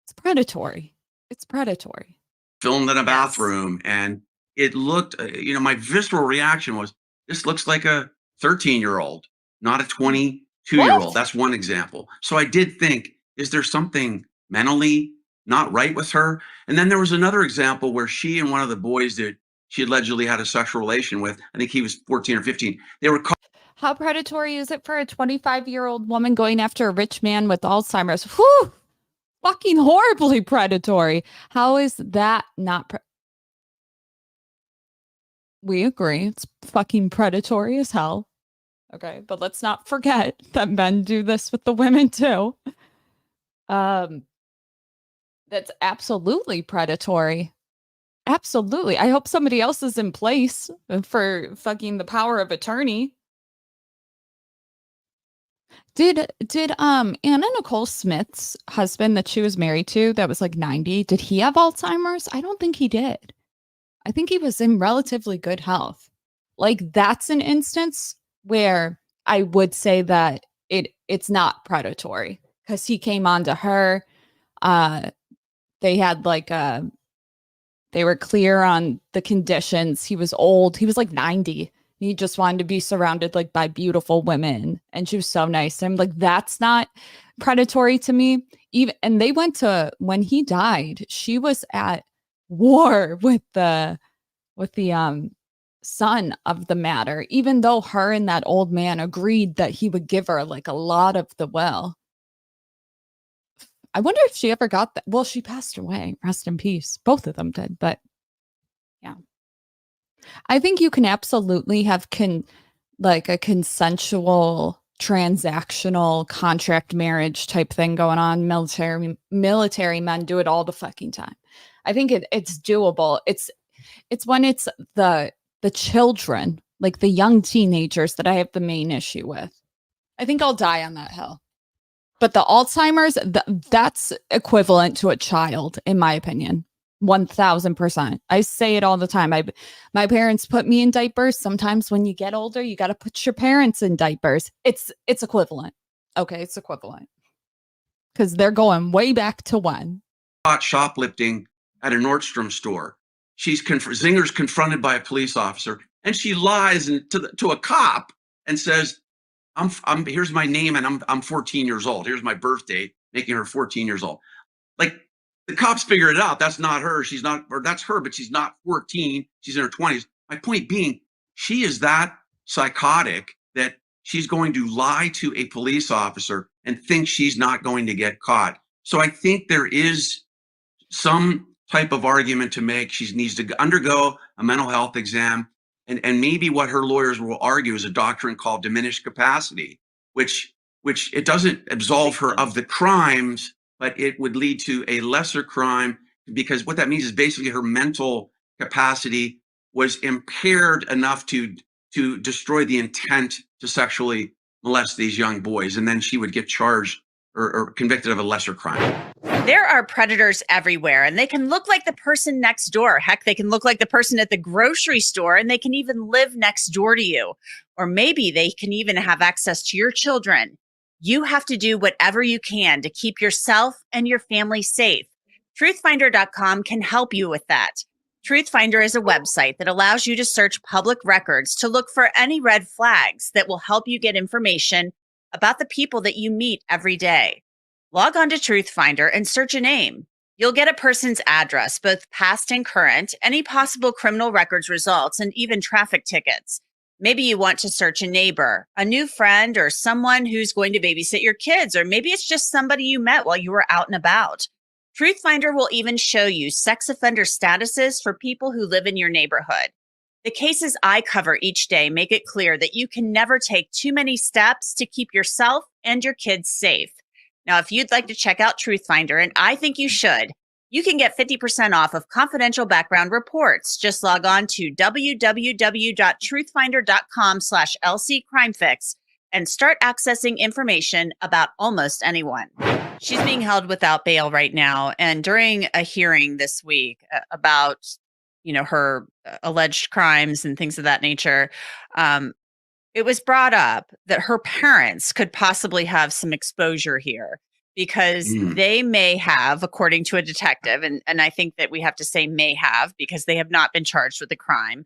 It's predatory. It's predatory. Filmed in a bathroom, and it looked, my visceral reaction was, this looks like a 13-year-old, not a 22-year-old. That's one example. So I did think, is there something mentally not right with her? And then there was another example where she and one of the boys that she allegedly had a sexual relation with, I think he was 14 or 15. They were caught. How predatory is it for a 25-year-old woman going after a rich man with Alzheimer's? Whew! Fucking horribly predatory. How is that not? We agree. It's fucking predatory as hell. Okay, but let's not forget that men do this with the women too. That's absolutely predatory. Absolutely. I hope somebody else is in place for fucking the power of attorney. Did Anna Nicole Smith's husband that she was married to that was like 90, did he have Alzheimer's? I don't think he did. I think he was in relatively good health. Like, that's an instance where I would say that it's not predatory because he came on to her. They had like they were clear on the conditions. He was old. He was like 90. He just wanted to be surrounded like by beautiful women. And she was so nice to him. Like, that's not predatory to me. And they went to, when he died, she was at war with the son of the matter, even though her and that old man agreed that he would give her like a lot of the will. I wonder if she ever got that. Well, she passed away. Rest in peace. Both of them did, but yeah. I think you can absolutely have like a consensual transactional contract marriage type thing going on. Military men do it all the fucking time. I think it's doable. It's when it's the children, like the young teenagers, that I have the main issue with. I think I'll die on that hill. But the Alzheimer's, that's equivalent to a child, in my opinion. 1000%. I say it all the time. My parents put me in diapers. Sometimes when you get older, you got to put your parents in diapers. It's equivalent. Okay, it's equivalent. Because they're going way back to when. Caught shoplifting at a Nordstrom store. Zinger's confronted by a police officer, and she lies to a cop and says, I'm here's my name, and I'm 14 years old. Here's my birth date, making her 14 years old. Like, the cops figure it out. That's not her. She's not, or that's her, but she's not 14. She's in her 20s. My point being, she is that psychotic that she's going to lie to a police officer and think she's not going to get caught. So I think there is some type of argument to make. She needs to undergo a mental health exam. And maybe what her lawyers will argue is a doctrine called diminished capacity, which it doesn't absolve her of the crimes, but it would lead to a lesser crime, because what that means is basically her mental capacity was impaired enough to destroy the intent to sexually molest these young boys. And then she would get charged or convicted of a lesser crime. There are predators everywhere, and they can look like the person next door. Heck, they can look like the person at the grocery store, and they can even live next door to you. Or maybe they can even have access to your children. You have to do whatever you can to keep yourself and your family safe. Truthfinder.com can help you with that. Truthfinder is a website that allows you to search public records to look for any red flags that will help you get information about the people that you meet every day. Log on to Truthfinder and search a name. You'll get a person's address, both past and current, any possible criminal records results, and even traffic tickets. Maybe you want to search a neighbor, a new friend, or someone who's going to babysit your kids, or maybe it's just somebody you met while you were out and about. Truthfinder will even show you sex offender statuses for people who live in your neighborhood. The cases I cover each day make it clear that you can never take too many steps to keep yourself and your kids safe. Now, if you'd like to check out Truthfinder, and I think you should, you can get 50% off of confidential background reports. Just log on to www.truthfinder.com/LCCrimeFix and start accessing information about almost anyone. She's being held without bail right now. And during a hearing this week about, her alleged crimes and things of that nature, it was brought up that her parents could possibly have some exposure here because they may have, according to a detective, and I think that we have to say may have because they have not been charged with the crime,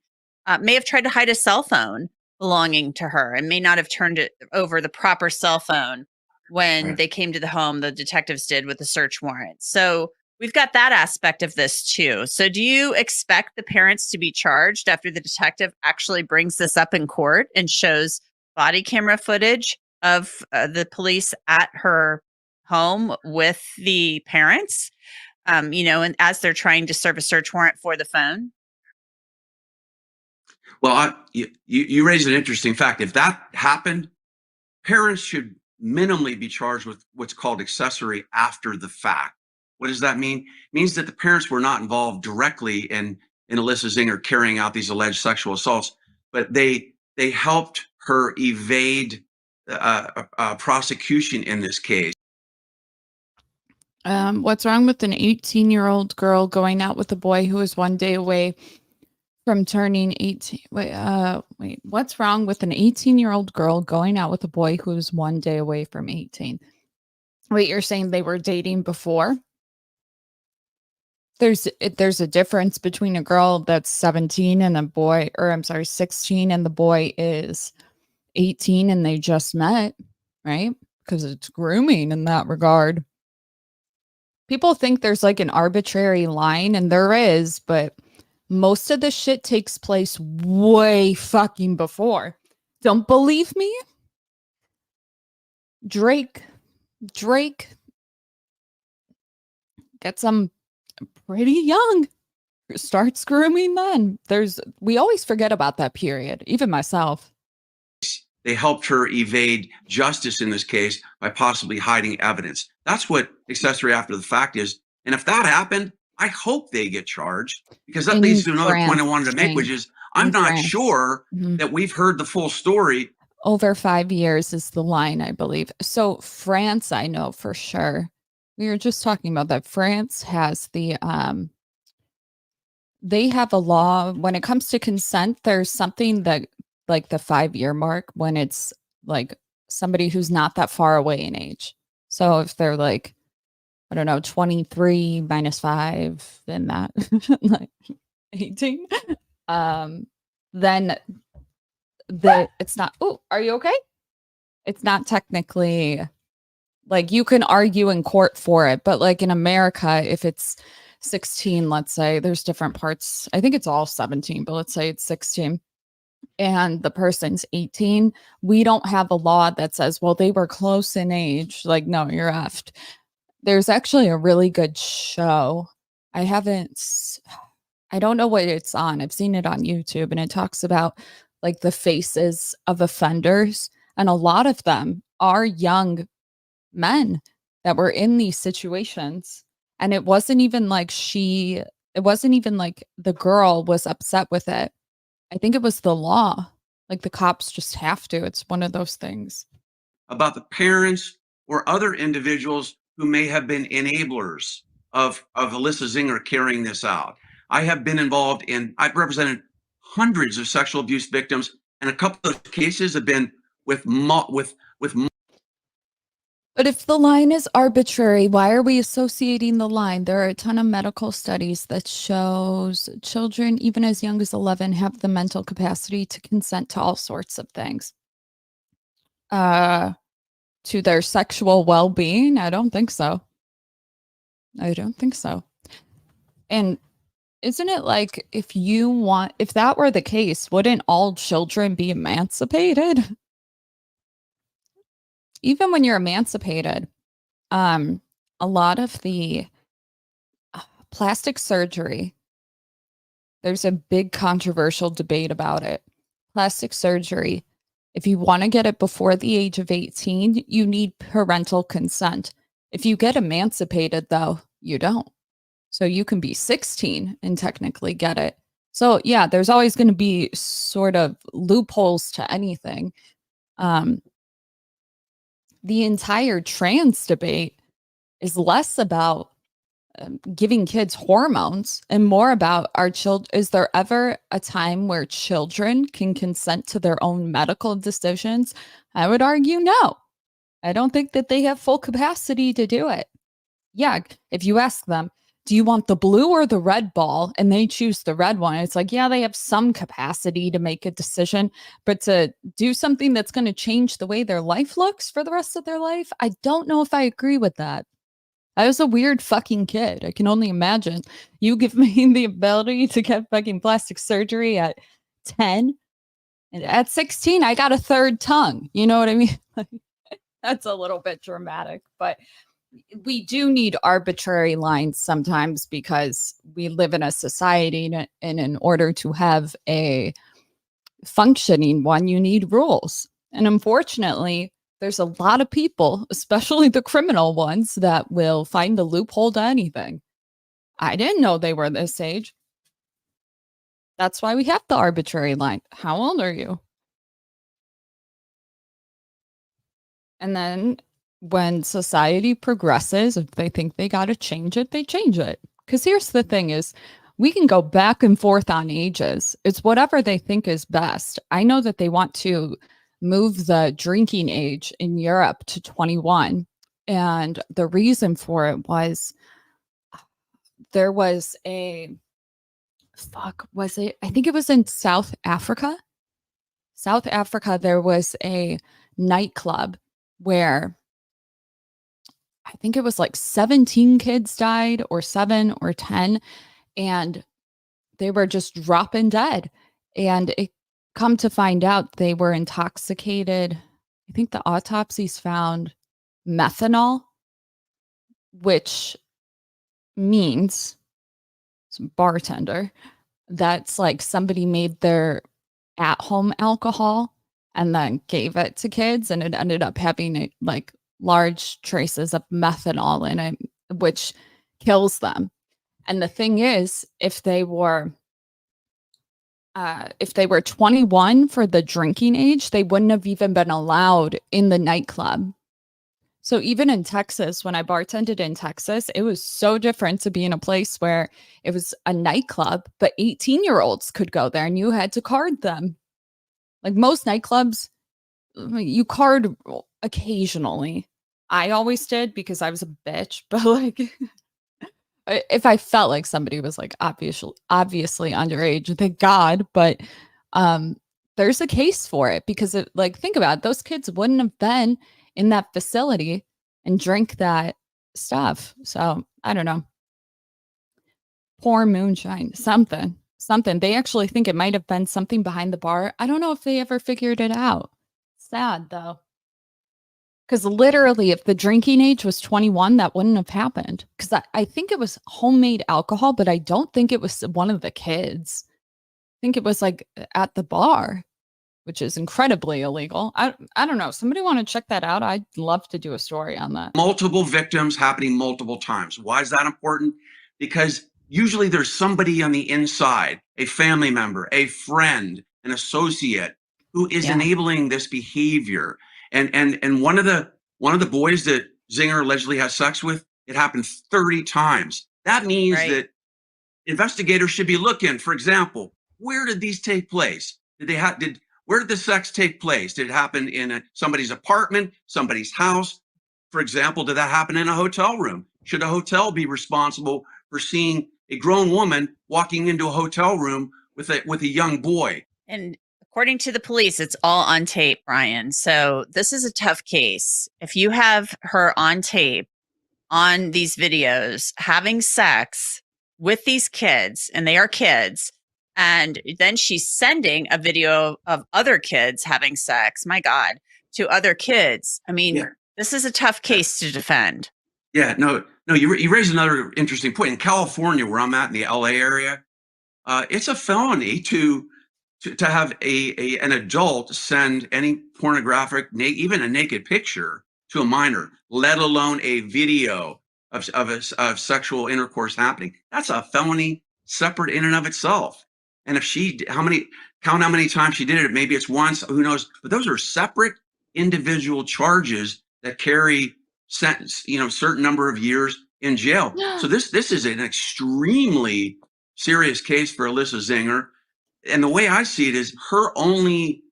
may have tried to hide a cell phone belonging to her and may not have turned it over the proper cell phone when they came to the home, the detectives did with the search warrant. So we've got that aspect of this too. So do you expect the parents to be charged after the detective actually brings this up in court and shows body camera footage of the police at her home with the parents, and as they're trying to serve a search warrant for the phone? Well, you raise an interesting fact. If that happened, parents should minimally be charged with what's called accessory after the fact. What does that mean? It means that the parents were not involved directly in Alyssa Zinger carrying out these alleged sexual assaults, but they helped her evade prosecution in this case. What's wrong with an 18-year-old girl going out with a boy who is one day away from turning 18? Wait, what's wrong with an 18-year-old girl going out with a boy who is one day away from 18? Wait, you're saying they were dating before? There's a difference between a girl that's 17 and a boy, or I'm sorry, 16 and the boy is 18 and they just met, right? Because it's grooming in that regard. People think there's like an arbitrary line, and there is, but most of the shit takes place way fucking before. Don't believe me? Drake gets some pretty young, starts grooming then. We always forget about that period, even myself. They helped her evade justice in this case by possibly hiding evidence. That's what accessory after the fact is. And if that happened, I hope they get charged, because that leads to another point I wanted to make, which is I'm not sure that we've heard the full story. Over 5 years is the line, I believe. So France, I know for sure. We were just talking about that. France has the they have a law when it comes to consent. There's something that like the 5-year mark when it's like somebody who's not that far away in age. So if they're like, I don't know, 23 minus 5, then that like 18, then it's not. Oh, are you okay? It's not technically like you can argue in court for it, but like in America, if it's 16, let's say, there's different parts. I think it's all 17, but let's say it's 16 and the person's 18. We don't have a law that says, well, they were close in age. Like, no, you're effed. There's actually a really good show. I don't know what it's on. I've seen it on YouTube, and it talks about like the faces of offenders. And a lot of them are young men that were in these situations. And it wasn't even like the girl was upset with it. I think it was the law. Like the cops just have to. It's one of those things. About the parents or other individuals who may have been enablers of Alyssa Zinger carrying this out. I have been involved I've represented hundreds of sexual abuse victims, and a couple of cases have been with But if the line is arbitrary, why are we associating the line? There are a ton of medical studies that shows children, even as young as 11, have the mental capacity to consent to all sorts of things. To their sexual well-being? I don't think so. I don't think so. And isn't it like if that were the case, wouldn't all children be emancipated? Even when you're emancipated, a lot of the plastic surgery, there's a big controversial debate about it. Plastic surgery, if you want to get it before the age of 18, you need parental consent. If you get emancipated, though, you don't. So you can be 16 and technically get it. So yeah, there's always going to be sort of loopholes to anything. The entire trans debate is less about giving kids hormones and more about our children. Is there ever a time where children can consent to their own medical decisions? I would argue no. I don't think that they have full capacity to do it. Yeah, if you ask them, do you want the blue or the red ball? And they choose the red one. It's like, yeah, they have some capacity to make a decision, but to do something that's going to change the way their life looks for the rest of their life, I don't know if I agree with that. I was a weird fucking kid. I can only imagine. You give me the ability to get fucking plastic surgery at 10, and at 16, I got a third tongue. You know what I mean? That's a little bit dramatic, but we do need arbitrary lines sometimes because we live in a society, and in order to have a functioning one, you need rules. And unfortunately, there's a lot of people, especially the criminal ones, that will find a loophole to anything. I didn't know they were this age. That's why we have the arbitrary line. How old are you? And then when society progresses, if they think they got to change it, they change it. Because here's the thing is, we can go back and forth on ages. It's whatever they think is best. I know that they want to move the drinking age in Europe to 21. And the reason for it was there was I think it was in South Africa. South Africa, there was a nightclub where I think it was like 17 kids died, or 7 or 10, and they were just dropping dead. And it come to find out they were intoxicated. I think the autopsies found methanol, which means bartender, that's like somebody made their at-home alcohol and then gave it to kids, and it ended up having like large traces of methanol in it, which kills them. And the thing is, if they were 21 for the drinking age, they wouldn't have even been allowed in the nightclub. So even in Texas, when I bartended in Texas, it was so different to be in a place where it was a nightclub, but 18-year-olds could go there and you had to card them. Like most nightclubs, you card occasionally. I always did because I was a bitch, but like if I felt like somebody was like obviously underage, thank God, but there's a case for it because think about it, those kids wouldn't have been in that facility and drink that stuff. So I don't know. Pour moonshine, something. They actually think it might have been something behind the bar. I don't know if they ever figured it out. Sad though. Because literally, if the drinking age was 21, that wouldn't have happened. Because I think it was homemade alcohol, but I don't think it was one of the kids. I think it was like at the bar, which is incredibly illegal. I don't know. Somebody want to check that out? I'd love to do a story on that. Multiple victims happening multiple times. Why is that important? Because usually there's somebody on the inside, a family member, a friend, an associate who is enabling this behavior. And one of the boys that Zinger allegedly has sex with, it happened 30 times. That means that investigators should be looking, for example, where did these take place? Where did the sex take place? Did it happen in somebody's apartment, somebody's house? For example, did that happen in a hotel room? Should a hotel be responsible for seeing a grown woman walking into a hotel room with a young boy? And according to the police, it's all on tape, Brian. So this is a tough case. If you have her on tape on these videos having sex with these kids, and they are kids, and then she's sending a video of other kids having sex, my God, to other kids. I mean, this is a tough case to defend. Yeah, no, you raise another interesting point. In California, where I'm at in the LA area, it's a felony to have an adult send any pornographic, even a naked picture to a minor, let alone a video of sexual intercourse happening. That's a felony separate in and of itself. And if count how many times she did it, maybe it's once, who knows? But those are separate individual charges that carry sentence, certain number of years in jail. So this is an extremely serious case for Alyssa Zinger. And the way I see it is her only,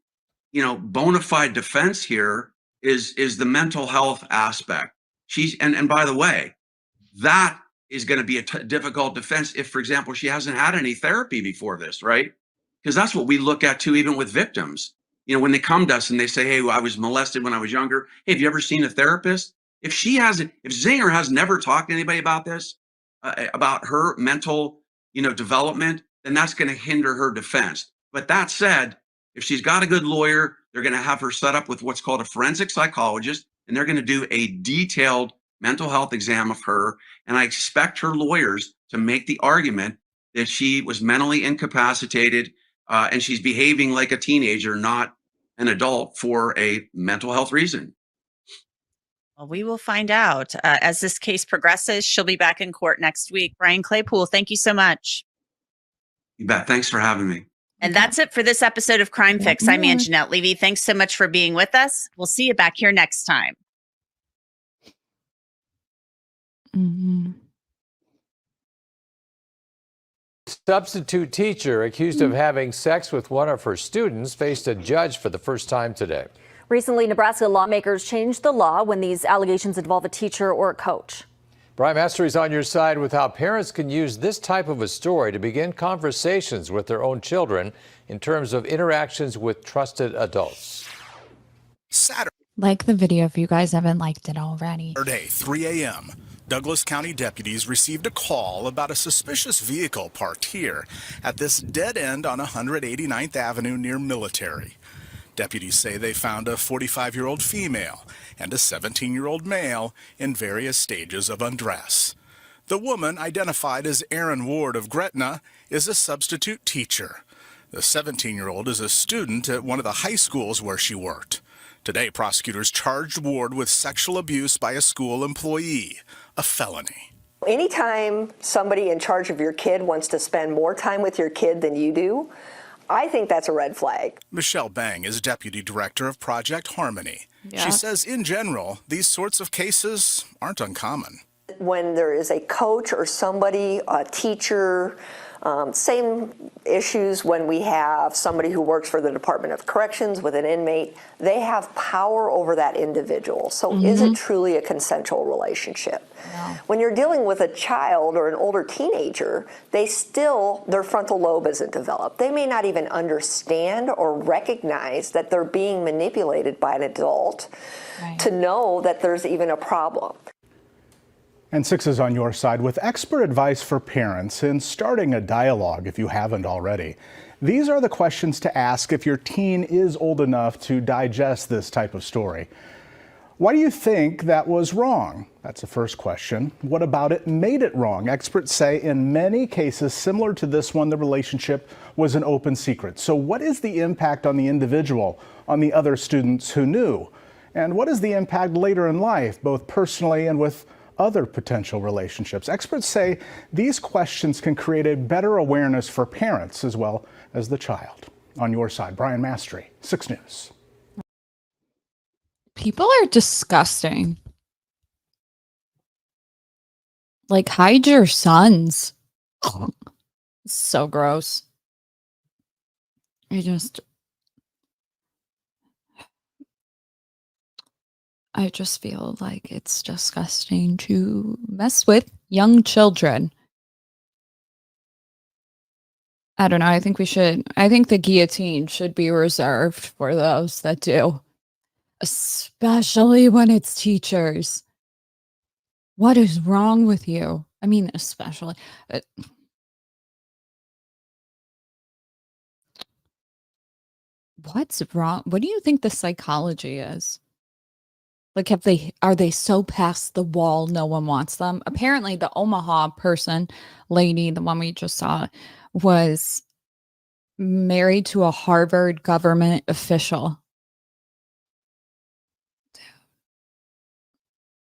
bona fide defense here is the mental health aspect. And by the way, that is going to be a difficult defense if, for example, she hasn't had any therapy before this, right? Because that's what we look at too, even with victims. When they come to us and they say, hey, I was molested when I was younger. Hey, have you ever seen a therapist? If Zinger has never talked to anybody about this, about her mental, development, then that's going to hinder her defense. But that said, if she's got a good lawyer, they're going to have her set up with what's called a forensic psychologist, and they're going to do a detailed mental health exam of her. And I expect her lawyers to make the argument that she was mentally incapacitated and she's behaving like a teenager, not an adult, for a mental health reason. Well, we will find out as this case progresses. She'll be back in court next week. Brian Claypool, thank you so much. You bet. Thanks for having me. And that's it for this episode of Crime Fix. I'm Anjanette Levy. Thanks so much for being with us. We'll see you back here next time. Mm-hmm. Substitute teacher accused of having sex with one of her students faced a judge for the first time today. Recently, Nebraska lawmakers changed the law when these allegations involve a teacher or a coach. Brian Mastery is on your side with how parents can use this type of a story to begin conversations with their own children in terms of interactions with trusted adults. Like the video if you guys haven't liked it already. Saturday, 3 a.m. Douglas County deputies received a call about a suspicious vehicle parked here at this dead end on 189th Avenue near Military. Deputies say they found a 45-year-old female and a 17-year-old male in various stages of undress. The woman, identified as Erin Ward of Gretna, is a substitute teacher. The 17-year-old is a student at one of the high schools where she worked. Today, prosecutors charged Ward with sexual abuse by a school employee, a felony. Anytime somebody in charge of your kid wants to spend more time with your kid than you do, I think that's a red flag. Michelle Bang is deputy director of Project Harmony. Yeah. She says, in general, these sorts of cases aren't uncommon. When there is a coach or somebody, a teacher, same issues when we have somebody who works for the Department of Corrections with an inmate. They have power over that individual. So is it truly a consensual relationship? No. When you're dealing with a child or an older teenager, their frontal lobe isn't developed. They may not even understand or recognize that they're being manipulated by an adult to know that there's even a problem. And 6 is on your side with expert advice for parents in starting a dialogue if you haven't already. These are the questions to ask if your teen is old enough to digest this type of story. Why do you think that was wrong? That's the first question. What about it made it wrong? Experts say in many cases similar to this one, the relationship was an open secret. So what is the impact on the individual, on the other students who knew? And what is the impact later in life, both personally and with other potential relationships? Experts say these questions can create a better awareness for parents as well as the child. On your side, Brian Mastery, 6 News. People are disgusting. Like, hide your sons. So gross. I just feel like it's disgusting to mess with young children. I don't know. I think the guillotine should be reserved for those that do, especially when it's teachers. What is wrong with you? I mean, especially. What's wrong? What do you think the psychology is? Like, are they so past the wall no one wants them? Apparently, the Omaha lady, the one we just saw, was married to a Harvard government official.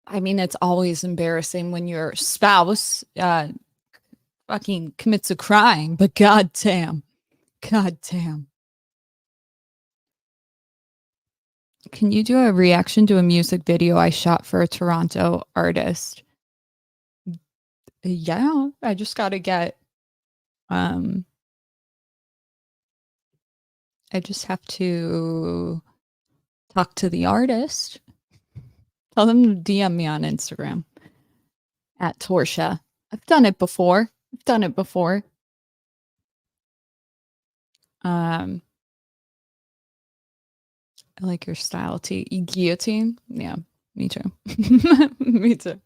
I mean, it's always embarrassing when your spouse fucking commits a crime, but goddamn. Can you do a reaction to a music video I shot for a Toronto artist? Yeah, I just got to get I just have to talk to the artist. Tell them to DM me on Instagram at torshaa. I've done it before. I like your style, T. Guillotine? Yeah, me too. Me too.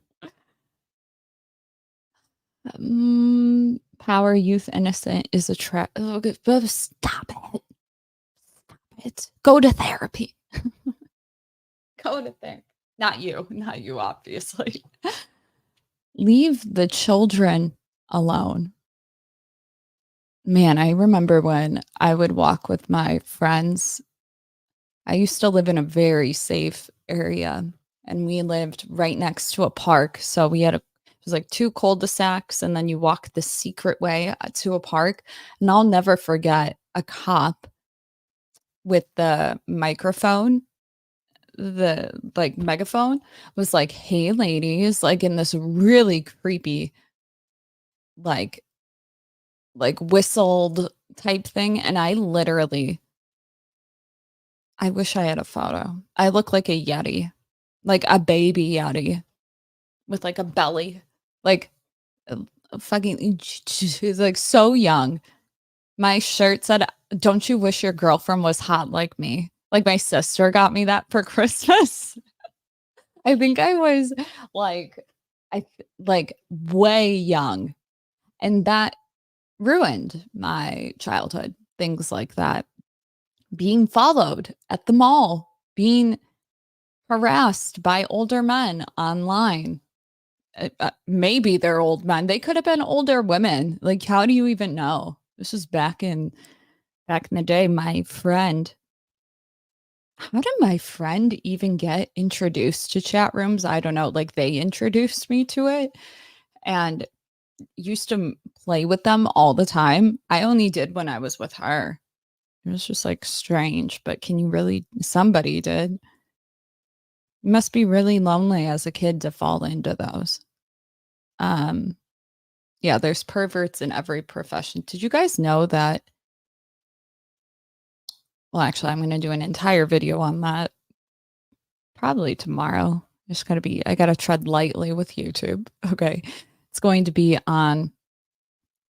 Power, youth, innocent is a trap. Oh, stop it. Go to therapy. Go to therapy. Not you, obviously. Leave the children alone. Man, I remember when I would walk with my friends. I used to live in a very safe area, and we lived right next to a park. So it was like 2 cul-de-sacs, and then you walk the secret way to a park. And I'll never forget a cop with the microphone, the like megaphone, was like, "Hey ladies," like in this really creepy, like whistled type thing. And I wish I had a photo. I look like a Yeti, like a baby Yeti with like a belly, like fucking, she's like so young. My shirt said, "Don't you wish your girlfriend was hot like me?" Like my sister got me that for Christmas. I think I was like, way young, and that ruined my childhood. Things like that. Being followed at the mall, being harassed by older men online. Maybe they're old men. They could have been older women. Like, how do you even know? This is back in the day. How did my friend even get introduced to chat rooms? I don't know. Like, they introduced me to it and used to play with them all the time. I only did when I was with her. It was just like strange, but somebody did. You must be really lonely as a kid to fall into those. Yeah, there's perverts in every profession. Did you guys know that? Well, actually, I'm going to do an entire video on that probably tomorrow. I got to tread lightly with YouTube. Okay. It's going to be on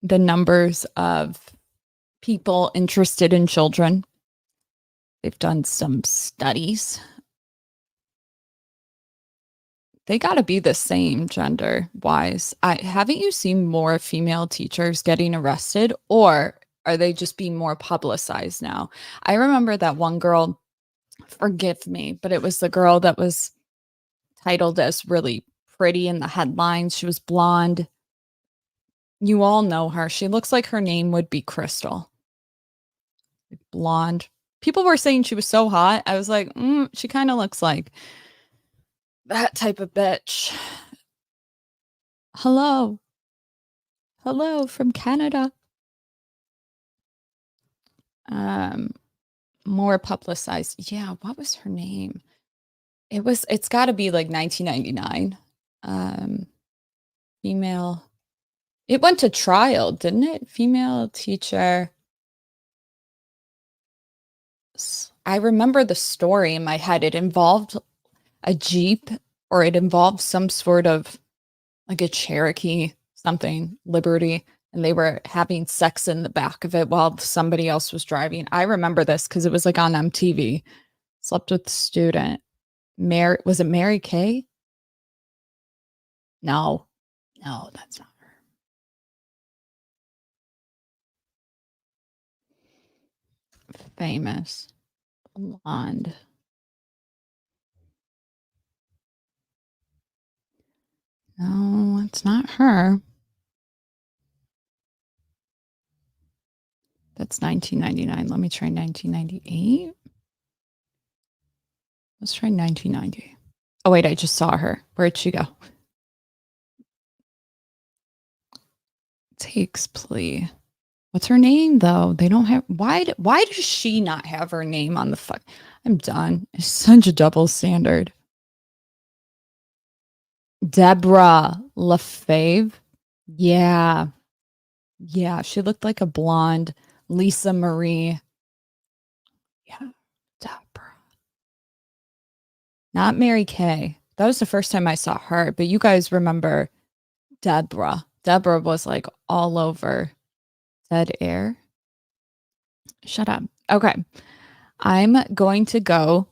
the numbers of people interested in children. They've done some studies. They got to be the same gender wise. Haven't you seen more female teachers getting arrested, or are they just being more publicized now? I remember that one girl, forgive me, but it was the girl that was titled as really pretty in the headlines. She was blonde. You all know her. She looks like her name would be Crystal. Blonde. People were saying she was so hot. I was like, she kind of looks like that type of bitch. Hello from Canada. More publicized. Yeah, what was her name? It's got to be like 1999. Female. It went to trial, didn't it? Female teacher. I remember the story in my head. It involved a Jeep, or it involved some sort of like a Cherokee, something, Liberty, and they were having sex in the back of it while somebody else was driving. I remember this because it was like on MTV. Slept with the student. Was it Mary Kay? No, that's not her. Famous blonde. No, it's not her. That's 1999. Let me try 1998. Let's try 1990. Oh, wait, I just saw her. Where'd she go? Takes plea. What's her name, though? They don't have... Why does she not have her name on the fuck? I'm done. It's such a double standard. Deborah LaFave. Yeah. Yeah, she looked like a blonde Lisa Marie. Yeah, Deborah. Not Mary Kay. That was the first time I saw her, but you guys remember Deborah. Deborah was like all over Dead Air. Shut up. Okay. I'm going to go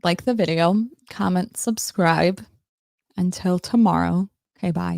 like the video, comment, subscribe. Until tomorrow. Okay, bye.